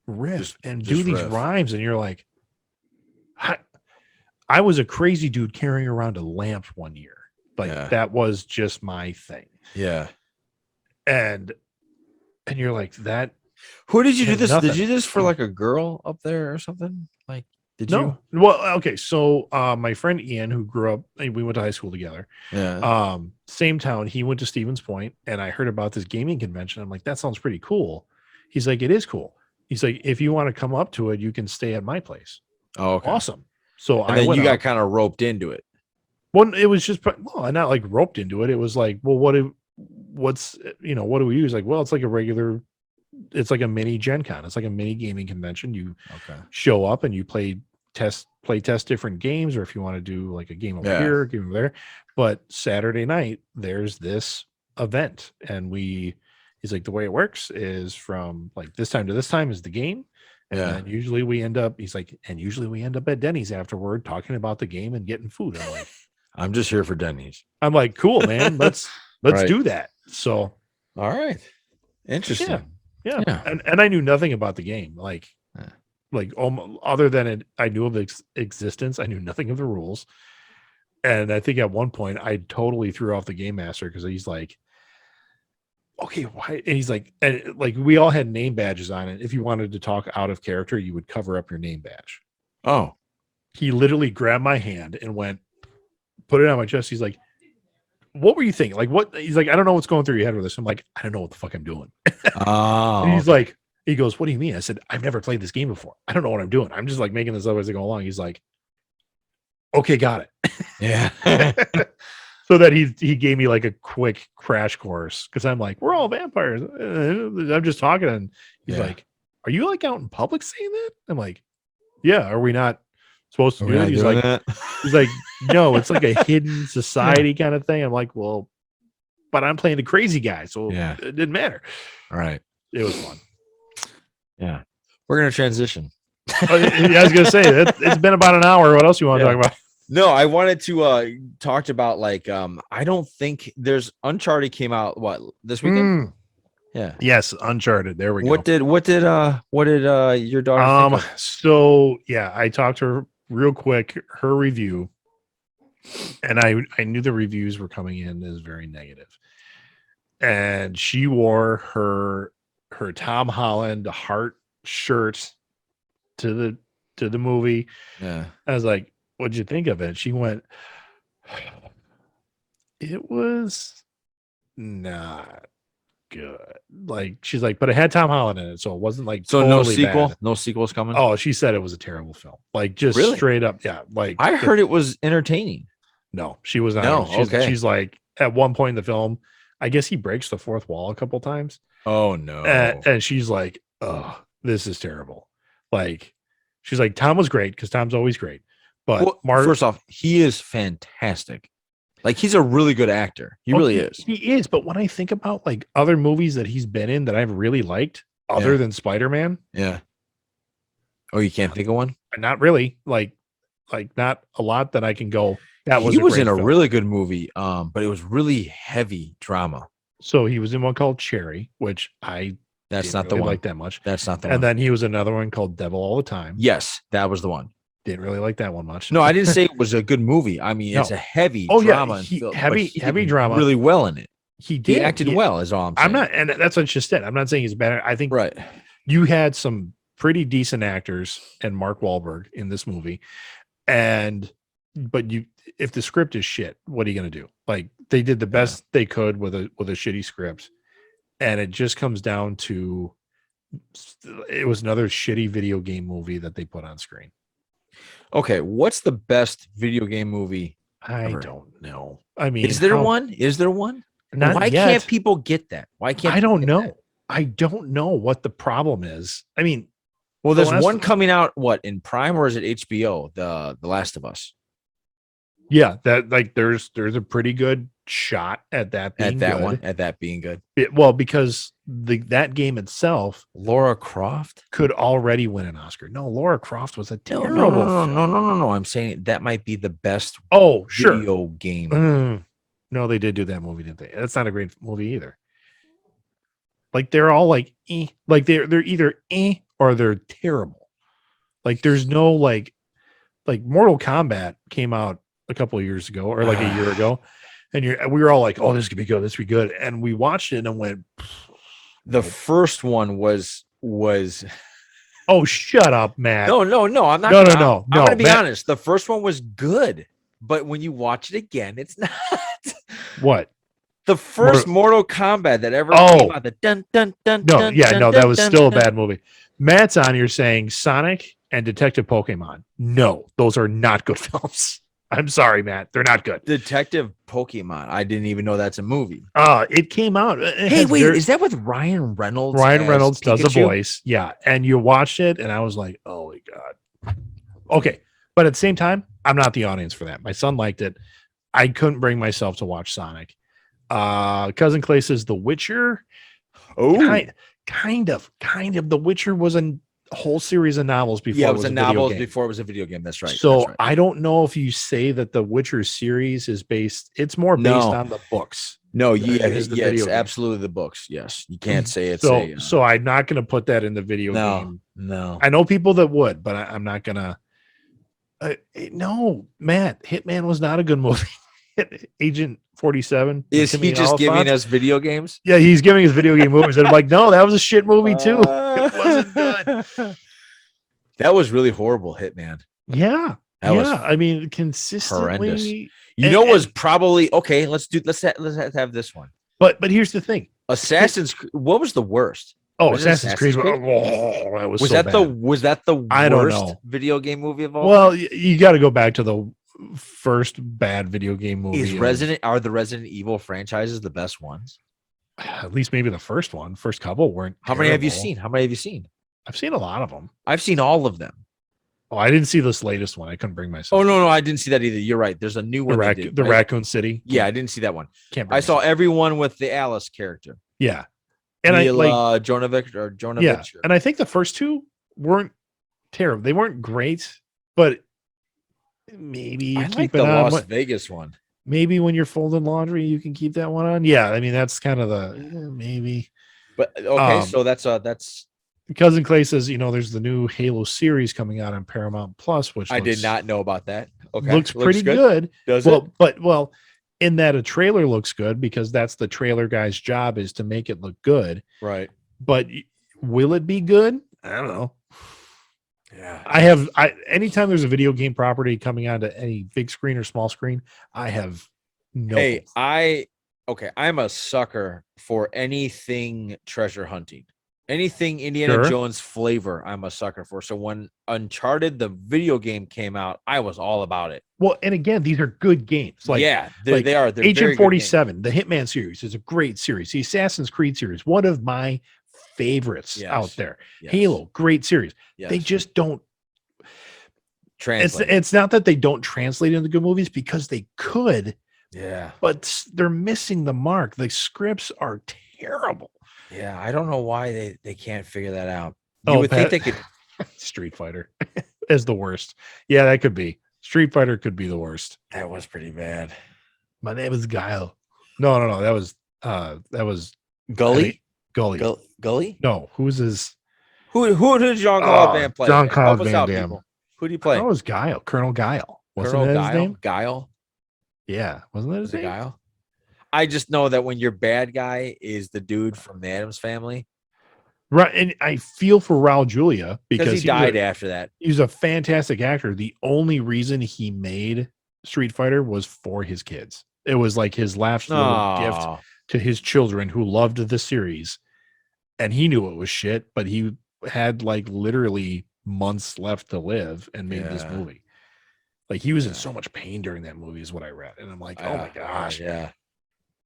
riff and do these rhymes, and you're like, I was a crazy dude carrying around a lamp one year. Like that was just my thing. Yeah. And you're like, that. Who did you do this? Nothing. Did you do this for like a girl up there or something? Like, did you? Well, okay. So my friend Ian, who grew up, we went to high school together. Yeah. Same town. He went to Stevens Point, and I heard about this gaming convention. I'm like, that sounds pretty cool. He's like, it is cool. He's like, if you want to come up to it, you can stay at my place. Oh, okay. Awesome. So and then you got kind of roped into it. Well, it was just, not like roped into it. It was like, well, what do we use? Like, well, it's like it's like a mini Gen Con. It's like a mini gaming convention. You show up and you play test different games, or if you want to do like a game over here, game over there. But Saturday night, there's this event, and he's like, the way it works is from like this time to this time is the game. And then usually we end up at Denny's afterward talking about the game and getting food. I'm like, I'm just here for Denny's. I'm like, cool, man. Let's do that. So, all right. Interesting. Yeah. And I knew nothing about the game. Like other than I knew of its existence. I knew nothing of the rules. And I think at one point I totally threw off the game master because he's like, okay, why? And he's like, and like we all had name badges on it. If you wanted to talk out of character, you would cover up your name badge. Oh, he literally grabbed my hand and put it on my chest. He's like, what were you thinking? Like, what? He's like, I don't know what's going through your head with this. I'm like, I don't know what the fuck I'm doing. Oh. And he's like, he goes, what do you mean? I said, I've never played this game before. I don't know what I'm doing. I'm just like making this up as I go along. He's like, okay, got it. Yeah. So that he gave me like a quick crash course, because I'm like, we're all vampires. I'm just talking, and he's like, are you like out in public saying that? I'm like, yeah. Are we not supposed to We're do it? not He's doing like, that. no, it's like a hidden society kind of thing. I'm like, well, but I'm playing the crazy guy, so Yeah. it didn't matter. All right. It was fun. Yeah. We're gonna transition. I was gonna say it's been about an hour. What else you want to Yeah. talk about? No, I wanted to talk about like I don't think there's Uncharted came out this weekend? Yeah. Yes, Uncharted. There we What go. did your daughter think of? So yeah, I talked to her real quick, her review, and I knew the reviews were coming in as very negative. And she wore her Tom Holland heart shirt to the movie. Yeah. I was like, what'd you think of it? She went, it was not good. Like she's like, but it had Tom Holland in it, so it wasn't like So no totally sequel? bad. No sequel's coming? Oh, she said it was a terrible film. Like just Really? straight up, yeah. Like I heard it was entertaining. no, she was not. No, okay. She's like at one point in the film, I guess he breaks the fourth wall a couple times. Oh no. And she's like, oh, this is terrible. Like she's like, Tom was great because Tom's always great. But Well, first off, he is fantastic. Like he's a really good actor. He really is. He is. But when I think about like other movies that he's been in that I've really liked, other than Spider-Man, yeah. Oh, you can't think of one? not really. Like not a lot that I can go. That was he was great in a film. really good movie, but it was really heavy drama. So he was in one called Cherry, which I That's didn't not really the one. like that much. That's not the And one. then he was another one called Devil All the Time. Yes, that was the one. Didn't really like that one much. No, I didn't say it was a good movie. I mean, it's No. a heavy Oh, yeah, drama. and film, but heavy he heavy did drama. really well in it. He did. He acted well, is all I'm saying. I'm not, and that's what just said. I'm not saying he's better. I think right. you had some pretty decent actors and Mark Wahlberg in this movie. But if the script is shit, what are you going to do? Like they did the best they could with a shitty script. And it just comes down to, it was another shitty video game movie that they put on screen. Okay, what's the best video game movie? I ever? don't know. I mean, Is there one? Is there one? Not Why yet. can't people get that? Why can't I don't people get know. that? I don't know what the problem is. I mean, Well, The there's last one one- coming out. What, in Prime or is it HBO? The Last of Us. yeah, that like there's a pretty good shot at that being At that good. one, at that being good. Well, because that game itself Laura Croft. could already win an Oscar. No, Laura Croft was a No, terrible no, no, film. no, no, no, no. I'm saying that might be the best Oh, sure. video game. No, they did do that movie, didn't they? That's not a great movie either. Like they're all like, like they're either or they're terrible. Like there's no like Mortal Kombat came out a couple of years ago or like a year ago, and we were all like, oh, this could be good, this could be good, and we watched it and went. The first one was. Oh, shut up, Matt. No. I'm not. No, gonna, no. I'm gonna be Matt- honest. The first one was good, but when you watch it again, it's not. What? The first Mortal Kombat that ever Oh. came out. The dun dun dun. No, dun, yeah, dun, no, dun, that was dun, still a dun. bad movie. Matt's on here saying Sonic and Detective Pokemon. No, those are not good films. I'm sorry, Matt. They're not good. Detective Pokemon. I didn't even know that's a movie. It came out. Hey, wait, is that with Ryan Reynolds? Ryan as Reynolds does the Pikachu? voice. Yeah. And you watched it, and I was like, oh my God. Okay. But at the same time, I'm not the audience for that. My son liked it. I couldn't bring myself to watch Sonic. Cousin Clay says The Witcher. Oh, Kind of. The Witcher was a whole series of novels before yeah, it was a video novel game. before it was a video game. That's right. So that's right. I don't know if you say that the Witcher series is based. It's more based No. on the books. No, than it yeah, is the yeah, video it's game. absolutely the books. Yes, you can't say it's So I'm not going to put that in the video no, game. no. I know people that would, but I'm not going to. No, Matt, Hitman was not a good movie. Agent 47. Is he Timothy just giving Oliphant. us video games? Yeah, he's giving us video game movies. And I'm like, no, that was a shit movie too. It wasn't good. That was really horrible, Hitman. Yeah. That was I mean, consistently. horrendous. You know, was probably okay. Let's have this one. But here's the thing. Assassin's Creed. What was the worst? Oh, Was it Assassin's Creed. Assassin's Oh, that was Was so that bad. the worst I don't know. video game movie of all? Well, you got to go back to the first bad video game movie. Are the Resident Evil franchises the best ones? At least maybe the first one. First couple weren't. How many have you terrible. seen? How many have you seen? I've seen a lot of them. I've seen all of them. Oh, I didn't see this latest one. I couldn't bring myself. Oh no, I didn't see that either. You're right. There's a new one. The Raccoon City. Yeah, I didn't see that one. Can't. Bring I saw everyone with the Alice character. Yeah, and Mila Jovovich. Yeah, and I think the first two weren't terrible. They weren't great, but maybe I keep like it the on. Las Vegas one. Maybe when you're folding laundry, you can keep that one on. Yeah, I mean that's kind of the maybe. But okay, so that's Cousin Clay says, there's the new Halo series coming out on Paramount Plus, which I did not know about that. Okay, looks pretty good. Does it? Well, in that a trailer looks good because that's the trailer guy's job is to make it look good. Right. But will it be good? I don't know. Yeah. Anytime there's a video game property coming onto any big screen or small screen, I have no. Hey, I'm a sucker for anything treasure hunting. Anything Indiana Jones flavor, I'm a sucker for. So when Uncharted, the video game, came out, I was all about it. Well, and again, these are good games. Like, yeah, they are. They're Agent 47, the Hitman series is a great series. The Assassin's Creed series, one of my favorites out there. Yes. Halo, great series. Yes. They just don't translate. It's not that they don't translate into good movies because they could. Yeah. But they're missing the mark. The scripts are terrible. Yeah, I don't know why they can't figure that out. You would think they could. Street Fighter is the worst. Yeah, that could be. Street Fighter could be the worst. That was pretty bad. My name is Guile. No. That was Gully. Gully. No, who's his? Who did Jean-Claude Van play? Jean-Claude Van Damme. Who did he play? That was Guile. Colonel Guile. Wasn't that his name? Guile. Yeah, wasn't that his name? Guile. I just know that when your bad guy is the dude from the Addams Family. Right. And I feel for Raul Julia because he died after that. He's a fantastic actor. The only reason he made Street Fighter was for his kids. It was like his last little gift to his children who loved the series. And he knew it was shit, but he had like literally months left to live and made this movie. Like he was in so much pain during that movie is what I read. And I'm like, oh my gosh. Yeah.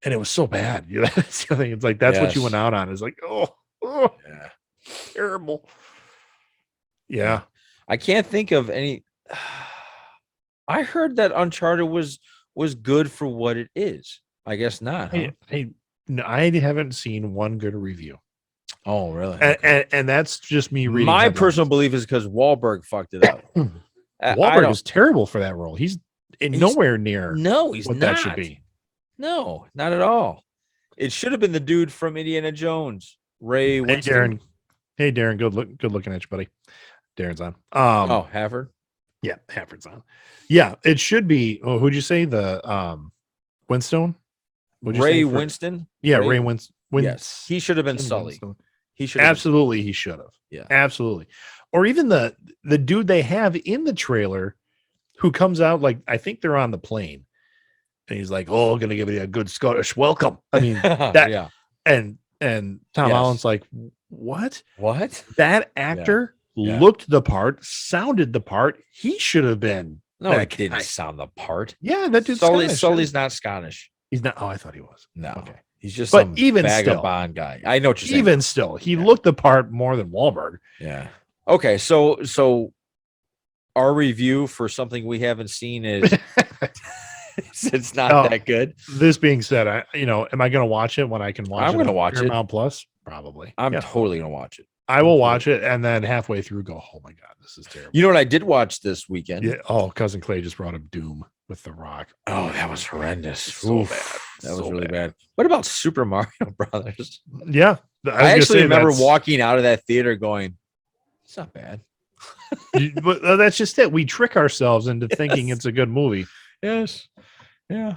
And it was so bad. That's the thing. It's like that's what you went out on. Is like, yeah, terrible. Yeah, I can't think of any. I heard that Uncharted was good for what it is. I guess not. Huh? I haven't seen one good review. Oh, really? And that's just me reading. My personal belief is because Wahlberg fucked it up. Wahlberg is terrible for that role. He's nowhere near. No, he's what not. That should be. No, not at all. It should have been the dude from Indiana Jones, Ray Winston. Hey, Darren. Good looking at you, buddy. Darren's on. Hafford. Yeah, Hafford's on. Yeah, it should be. Oh, who'd you say the Winstone? Ray Winston. Yeah, Ray Winston. Yes, he should have been Sully. Winston. He should absolutely. He should have. Yeah, absolutely. Or even the dude they have in the trailer, who comes out like I think they're on the plane. And he's like, "Oh, going to give you a good Scottish welcome." I mean, that. Yeah. And Tom Holland's like, "What? What? That actor looked the part, sounded the part. He should have been." No, he didn't sound the part. Yeah, that dude's Sully's not Scottish. He's not. Oh, I thought he was. No, okay. He's just but some even vagabond guy. I know what you're saying. Even still, he looked the part more than Wahlberg. Yeah. Okay, so our review for something we haven't seen is. It's not that good. This being said, am I going to watch it when I can watch it? I'm going to watch it. Paramount Plus, probably. I'm totally going to watch it. I will watch it and then halfway through go, oh my God, this is terrible. You know what I did watch this weekend? Yeah. Oh, Cousin Clay just brought up Doom with The Rock. Oh, that was horrendous. So bad. That was really bad. What about Super Mario Brothers? Yeah. I actually remember walking out of that theater going, it's not bad. But that's just it. We trick ourselves into thinking it's a good movie. Yes. Yeah.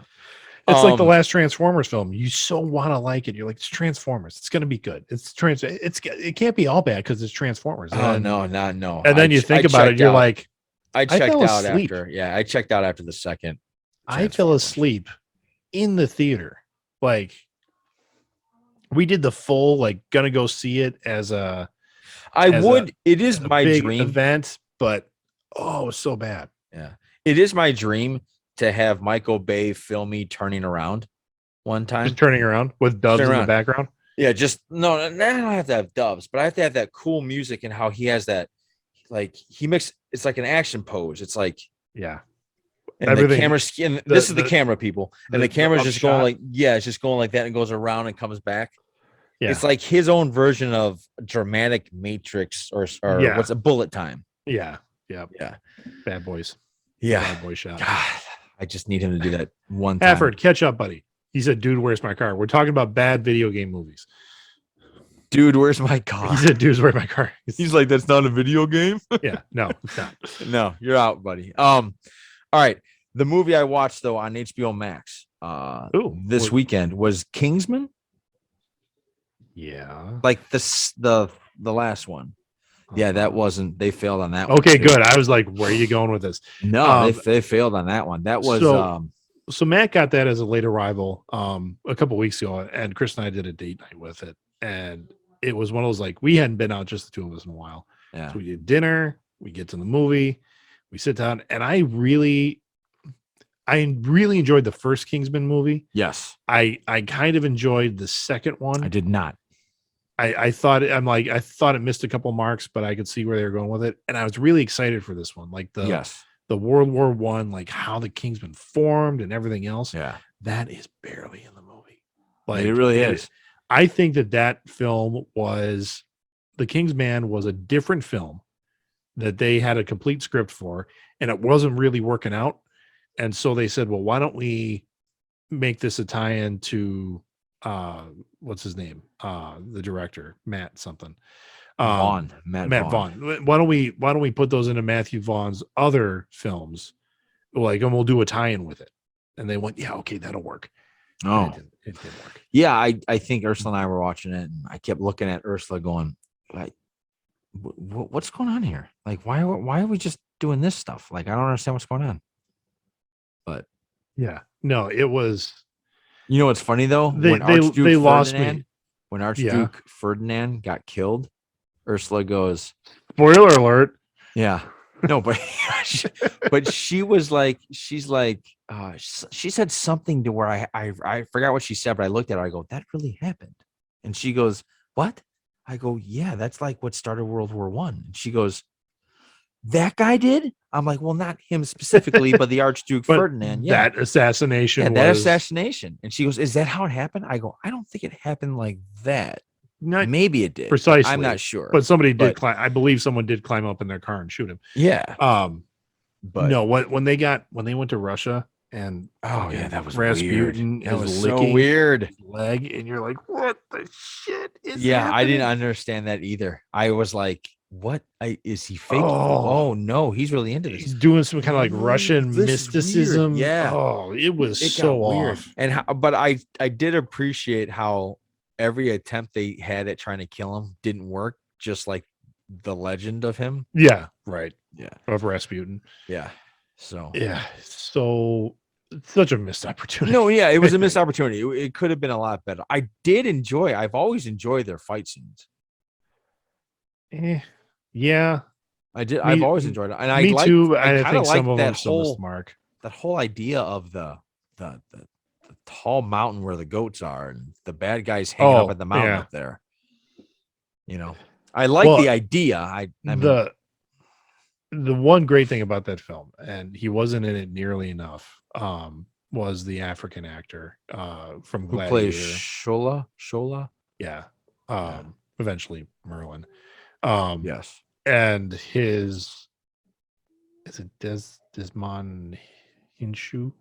It's like the last Transformers film. You so want to like it. You're like, it's Transformers. It's going to be good. It can't be all bad because it's Transformers. Oh, no. And then you think about it. You're like, I checked out after. Yeah. I checked out after the second. I fell asleep in the theater. Like we did the full, like gonna go see it as a, it is my dream event, but it was so bad. Yeah. It is my dream to have Michael Bay film me turning around one time. Just turning around with doves in the background. Yeah, just no, I don't have to have doves, but I have to have that cool music and how he has that he makes it's like an action pose. It's like Yeah. and Everything- the camera's and this is the camera, people, and the camera's just going upshot. like it's just going like that and goes around and comes back. Yeah. It's like his own version of dramatic Matrix or Yeah. what's a bullet time. Yeah. Yeah. Yeah. Bad Boys. Yeah. Bad Boy shot. God, I just need him to do that one time. Hafford, catch up, buddy. He said, "Dude, where's my car?" We're talking about bad video game movies. Dude, where's my car? He said, "Dude, where's my car?" He's like, that's not a video game. Yeah, no, it's not. No, you're out, buddy. All right. The movie I watched though on HBO Max this weekend was Kingsman. Yeah. Like the last one. Yeah, that wasn't. They failed on that one. Okay, too. good. I was like, where are you going with this? No, they failed on that one. That was So Matt got that as a late arrival a couple weeks ago, and Chris and I did a date night with it, and it was one of those like we hadn't been out just the two of us in a while. Yeah. So we did dinner, we get to the movie, we sit down, and I really enjoyed the first Kingsman movie. Yes. I kind of enjoyed the second one. I did not. I thought it missed a couple marks, but I could see where they were going with it, and I was really excited for this one. Like the World War I, like how the Kingsmen formed and everything else. Yeah, that is barely in the movie. Like it really is. I think that film was the Kingsman was a different film that they had a complete script for, and it wasn't really working out. And so they said, well, why don't we make this a tie-in to what's his name? The director, Matt something. Matt Vaughn. Why don't we put those into Matthew Vaughn's other films? Like, and we'll do a tie-in with it. And they went, yeah, okay, that'll work. Oh, it didn't work. Yeah, I think Ursula and I were watching it, and I kept looking at Ursula, going, like, what's going on here? Like, why are we just doing this stuff? Like, I don't understand what's going on. But yeah, no, it was. You know what's funny though? They lost me. When Archduke Ferdinand got killed, Ursula goes, spoiler alert. Yeah. No, but she was like, she's like, she said something to where I forgot what she said, but I looked at her, I go, that really happened. And she goes, what? I go, yeah, that's like what started World War I. And she goes, that guy did? I'm like, well, not him specifically, but the Archduke Ferdinand. Yeah. That assassination. Yeah, that assassination. And she goes, is that how it happened? I go, I don't think it happened like that. Maybe it did. Precisely. I'm not sure. But somebody did climb. I believe someone did climb up in their car and shoot him. Yeah. But no, when they went to Russia and that was Rasputin. That was so weird. Leg, and you're like, what the shit is happening? I didn't understand that either. I was like, what is he fake? Oh no, he's really into this. He's doing some kind of like Russian mysticism. Yeah. Oh, it was so off. And but I did appreciate how every attempt they had at trying to kill him didn't work, just like the legend of him. Yeah, right. Yeah. Of Rasputin. Yeah. So such a missed opportunity. No, yeah, it was a missed opportunity. It could have been a lot better. I've always enjoyed their fight scenes. Yeah, I did. I've always enjoyed it, and I like. Too. I think some of that them whole mark. That whole idea of the tall mountain where the goats are, and the bad guys hanging up at the mountain up there. You know, I like the idea. I mean, the one great thing about that film, and he wasn't in it nearly enough, was the African actor from who Gladiator. plays Shola. Yeah. Eventually Merlin. Yes. And is it Desmond Hinshu?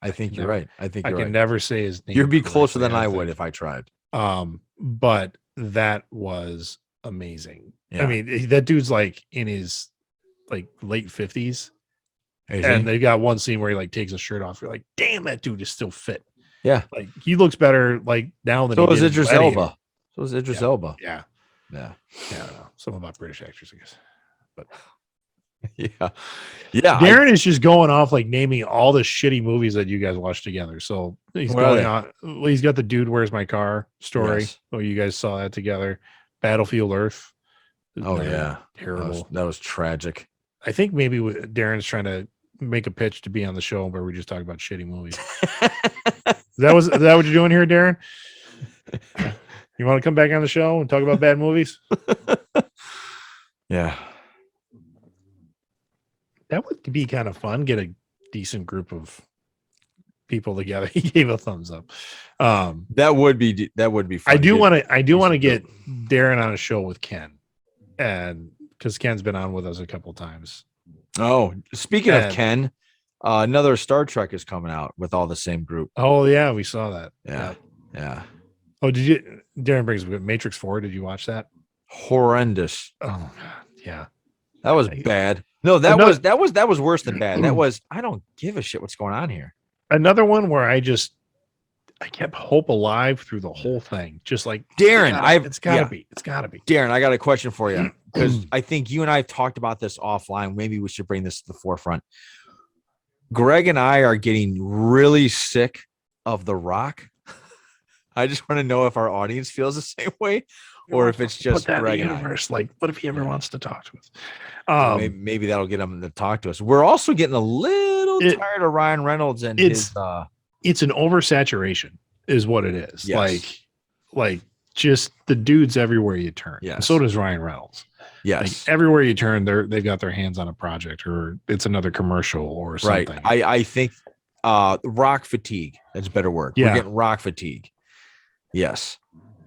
I think you're right. I think I you're can right. never say his name. You'd be closer than I would if I tried. But that was amazing. Yeah. I mean, that dude's like in his like late 50s. Is and he? they got one scene where he like takes his shirt off. You're like, damn, that dude is still fit. Yeah. Like he looks better like now than so he is did Idris Elba. So is Idris Elba. Yeah. Yeah. I don't know. Something about British actors, I guess. But yeah. Darren is just going off like naming all the shitty movies that you guys watched together. So he's going on. Well, he's got the Dude, Where's My Car story. Yes. Oh, you guys saw that together. Battlefield Earth. Oh yeah. Terrible. That was tragic. I think maybe Darren's trying to make a pitch to be on the show where we just talk about shitty movies. Is that what you're doing here, Darren? You want to come back on the show and talk about bad movies? Yeah. That would be kind of fun. Get a decent group of people together. He gave a thumbs up. That would be fun. I do want to get Darren on a show with Ken, and because Ken's been on with us a couple times. Oh, speaking of Ken, another Star Trek is coming out with all the same group. Oh yeah, we saw that. Yeah. Oh, Darren brings up Matrix 4. Did you watch that? Horrendous. Oh God, yeah. That was bad. No, that was worse than bad. That was, I don't give a shit what's going on here. Another one where I kept hope alive through the whole thing. Just like Darren, it's gotta be. Darren, I got a question for you, because I think you and I have talked about this offline. Maybe we should bring this to the forefront. Greg and I are getting really sick of The Rock. I just want to know if our audience feels the same way, or if it's just Greg and I. Like, what if he ever wants to talk to us? Maybe that'll get him to talk to us. We're also getting a little tired of Ryan Reynolds and his. It's an oversaturation, is what it is. Yes. Like just the dudes everywhere you turn. Yeah. So does Ryan Reynolds. Yes. Like everywhere you turn, they've got their hands on a project, or it's another commercial or something. Right. I think rock fatigue. That's a better word. Yeah. We're getting rock fatigue. Yes.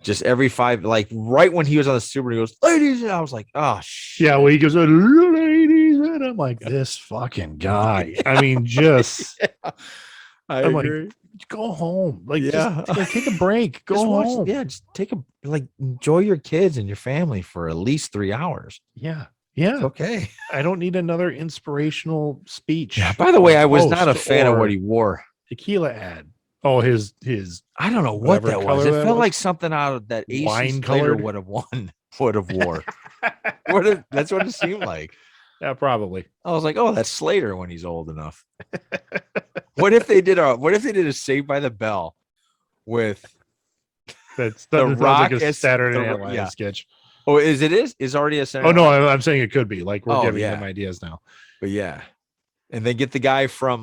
Just every five, like right when he was on the Super, he goes, ladies. And I was like, oh shit. Yeah, well, he goes, ladies, and I'm like, this fucking guy. I mean, just I'm agree. Like, go home. Like, just take a break. Go home. Just enjoy your kids and your family for at least 3 hours. Yeah. It's okay. I don't need another inspirational speech. Yeah. By the way, I was not a fan of what he wore. Tequila ad. Oh, his I don't know what that was. It felt like something out of that wine color would have wore. That's what it seemed like. Yeah, probably. I was like, oh, that's Slater when he's old enough. What if they did a Saved by the Bell with The Rock like a Saturday Night Live sketch? Oh, is already a Saturday? Oh no, I'm saying it could be. Like, we're giving them ideas now. But yeah, and then get the guy from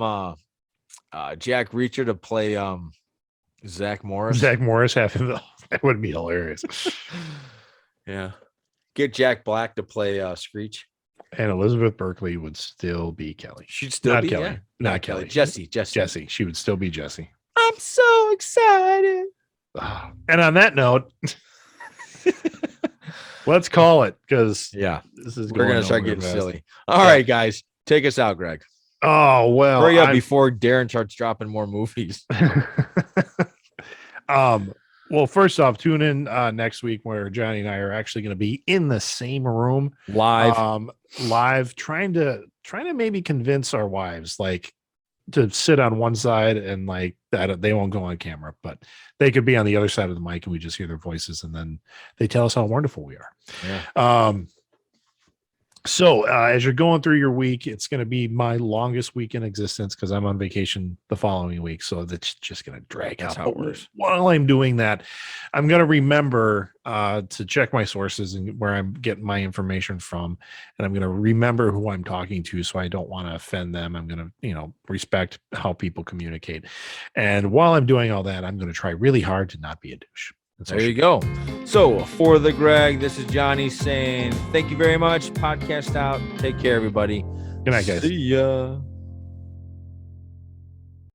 Jack Reacher to play Zach Morris. Zach Morris having that would be hilarious. Yeah, get Jack Black to play Screech. And Elizabeth Berkley would still be Kelly. She'd still not be Kelly. Yeah. Not Kelly. Jesse. She would still be Jesse. I'm so excited. And on that note, let's call it, because we're gonna start getting silly. All right, guys, take us out, Greg. Oh well, hurry up before Darren starts dropping more movies. Well, first off, tune in next week where Johnny and I are actually going to be in the same room live, trying to maybe convince our wives like to sit on one side and like that they won't go on camera, but they could be on the other side of the mic and we just hear their voices and then they tell us how wonderful we are. Yeah. So as you're going through your week, it's going to be my longest week in existence because I'm on vacation the following week. So that's just going to drag out. How it works. While I'm doing that, I'm going to remember to check my sources and where I'm getting my information from. And I'm going to remember who I'm talking to so I don't want to offend them. I'm going to, respect how people communicate. And while I'm doing all that, I'm going to try really hard to not be a douche. There you go. So for the Greg, this is Johnny saying thank you very much. Podcast out. Take care, everybody. Good night, guys. See ya.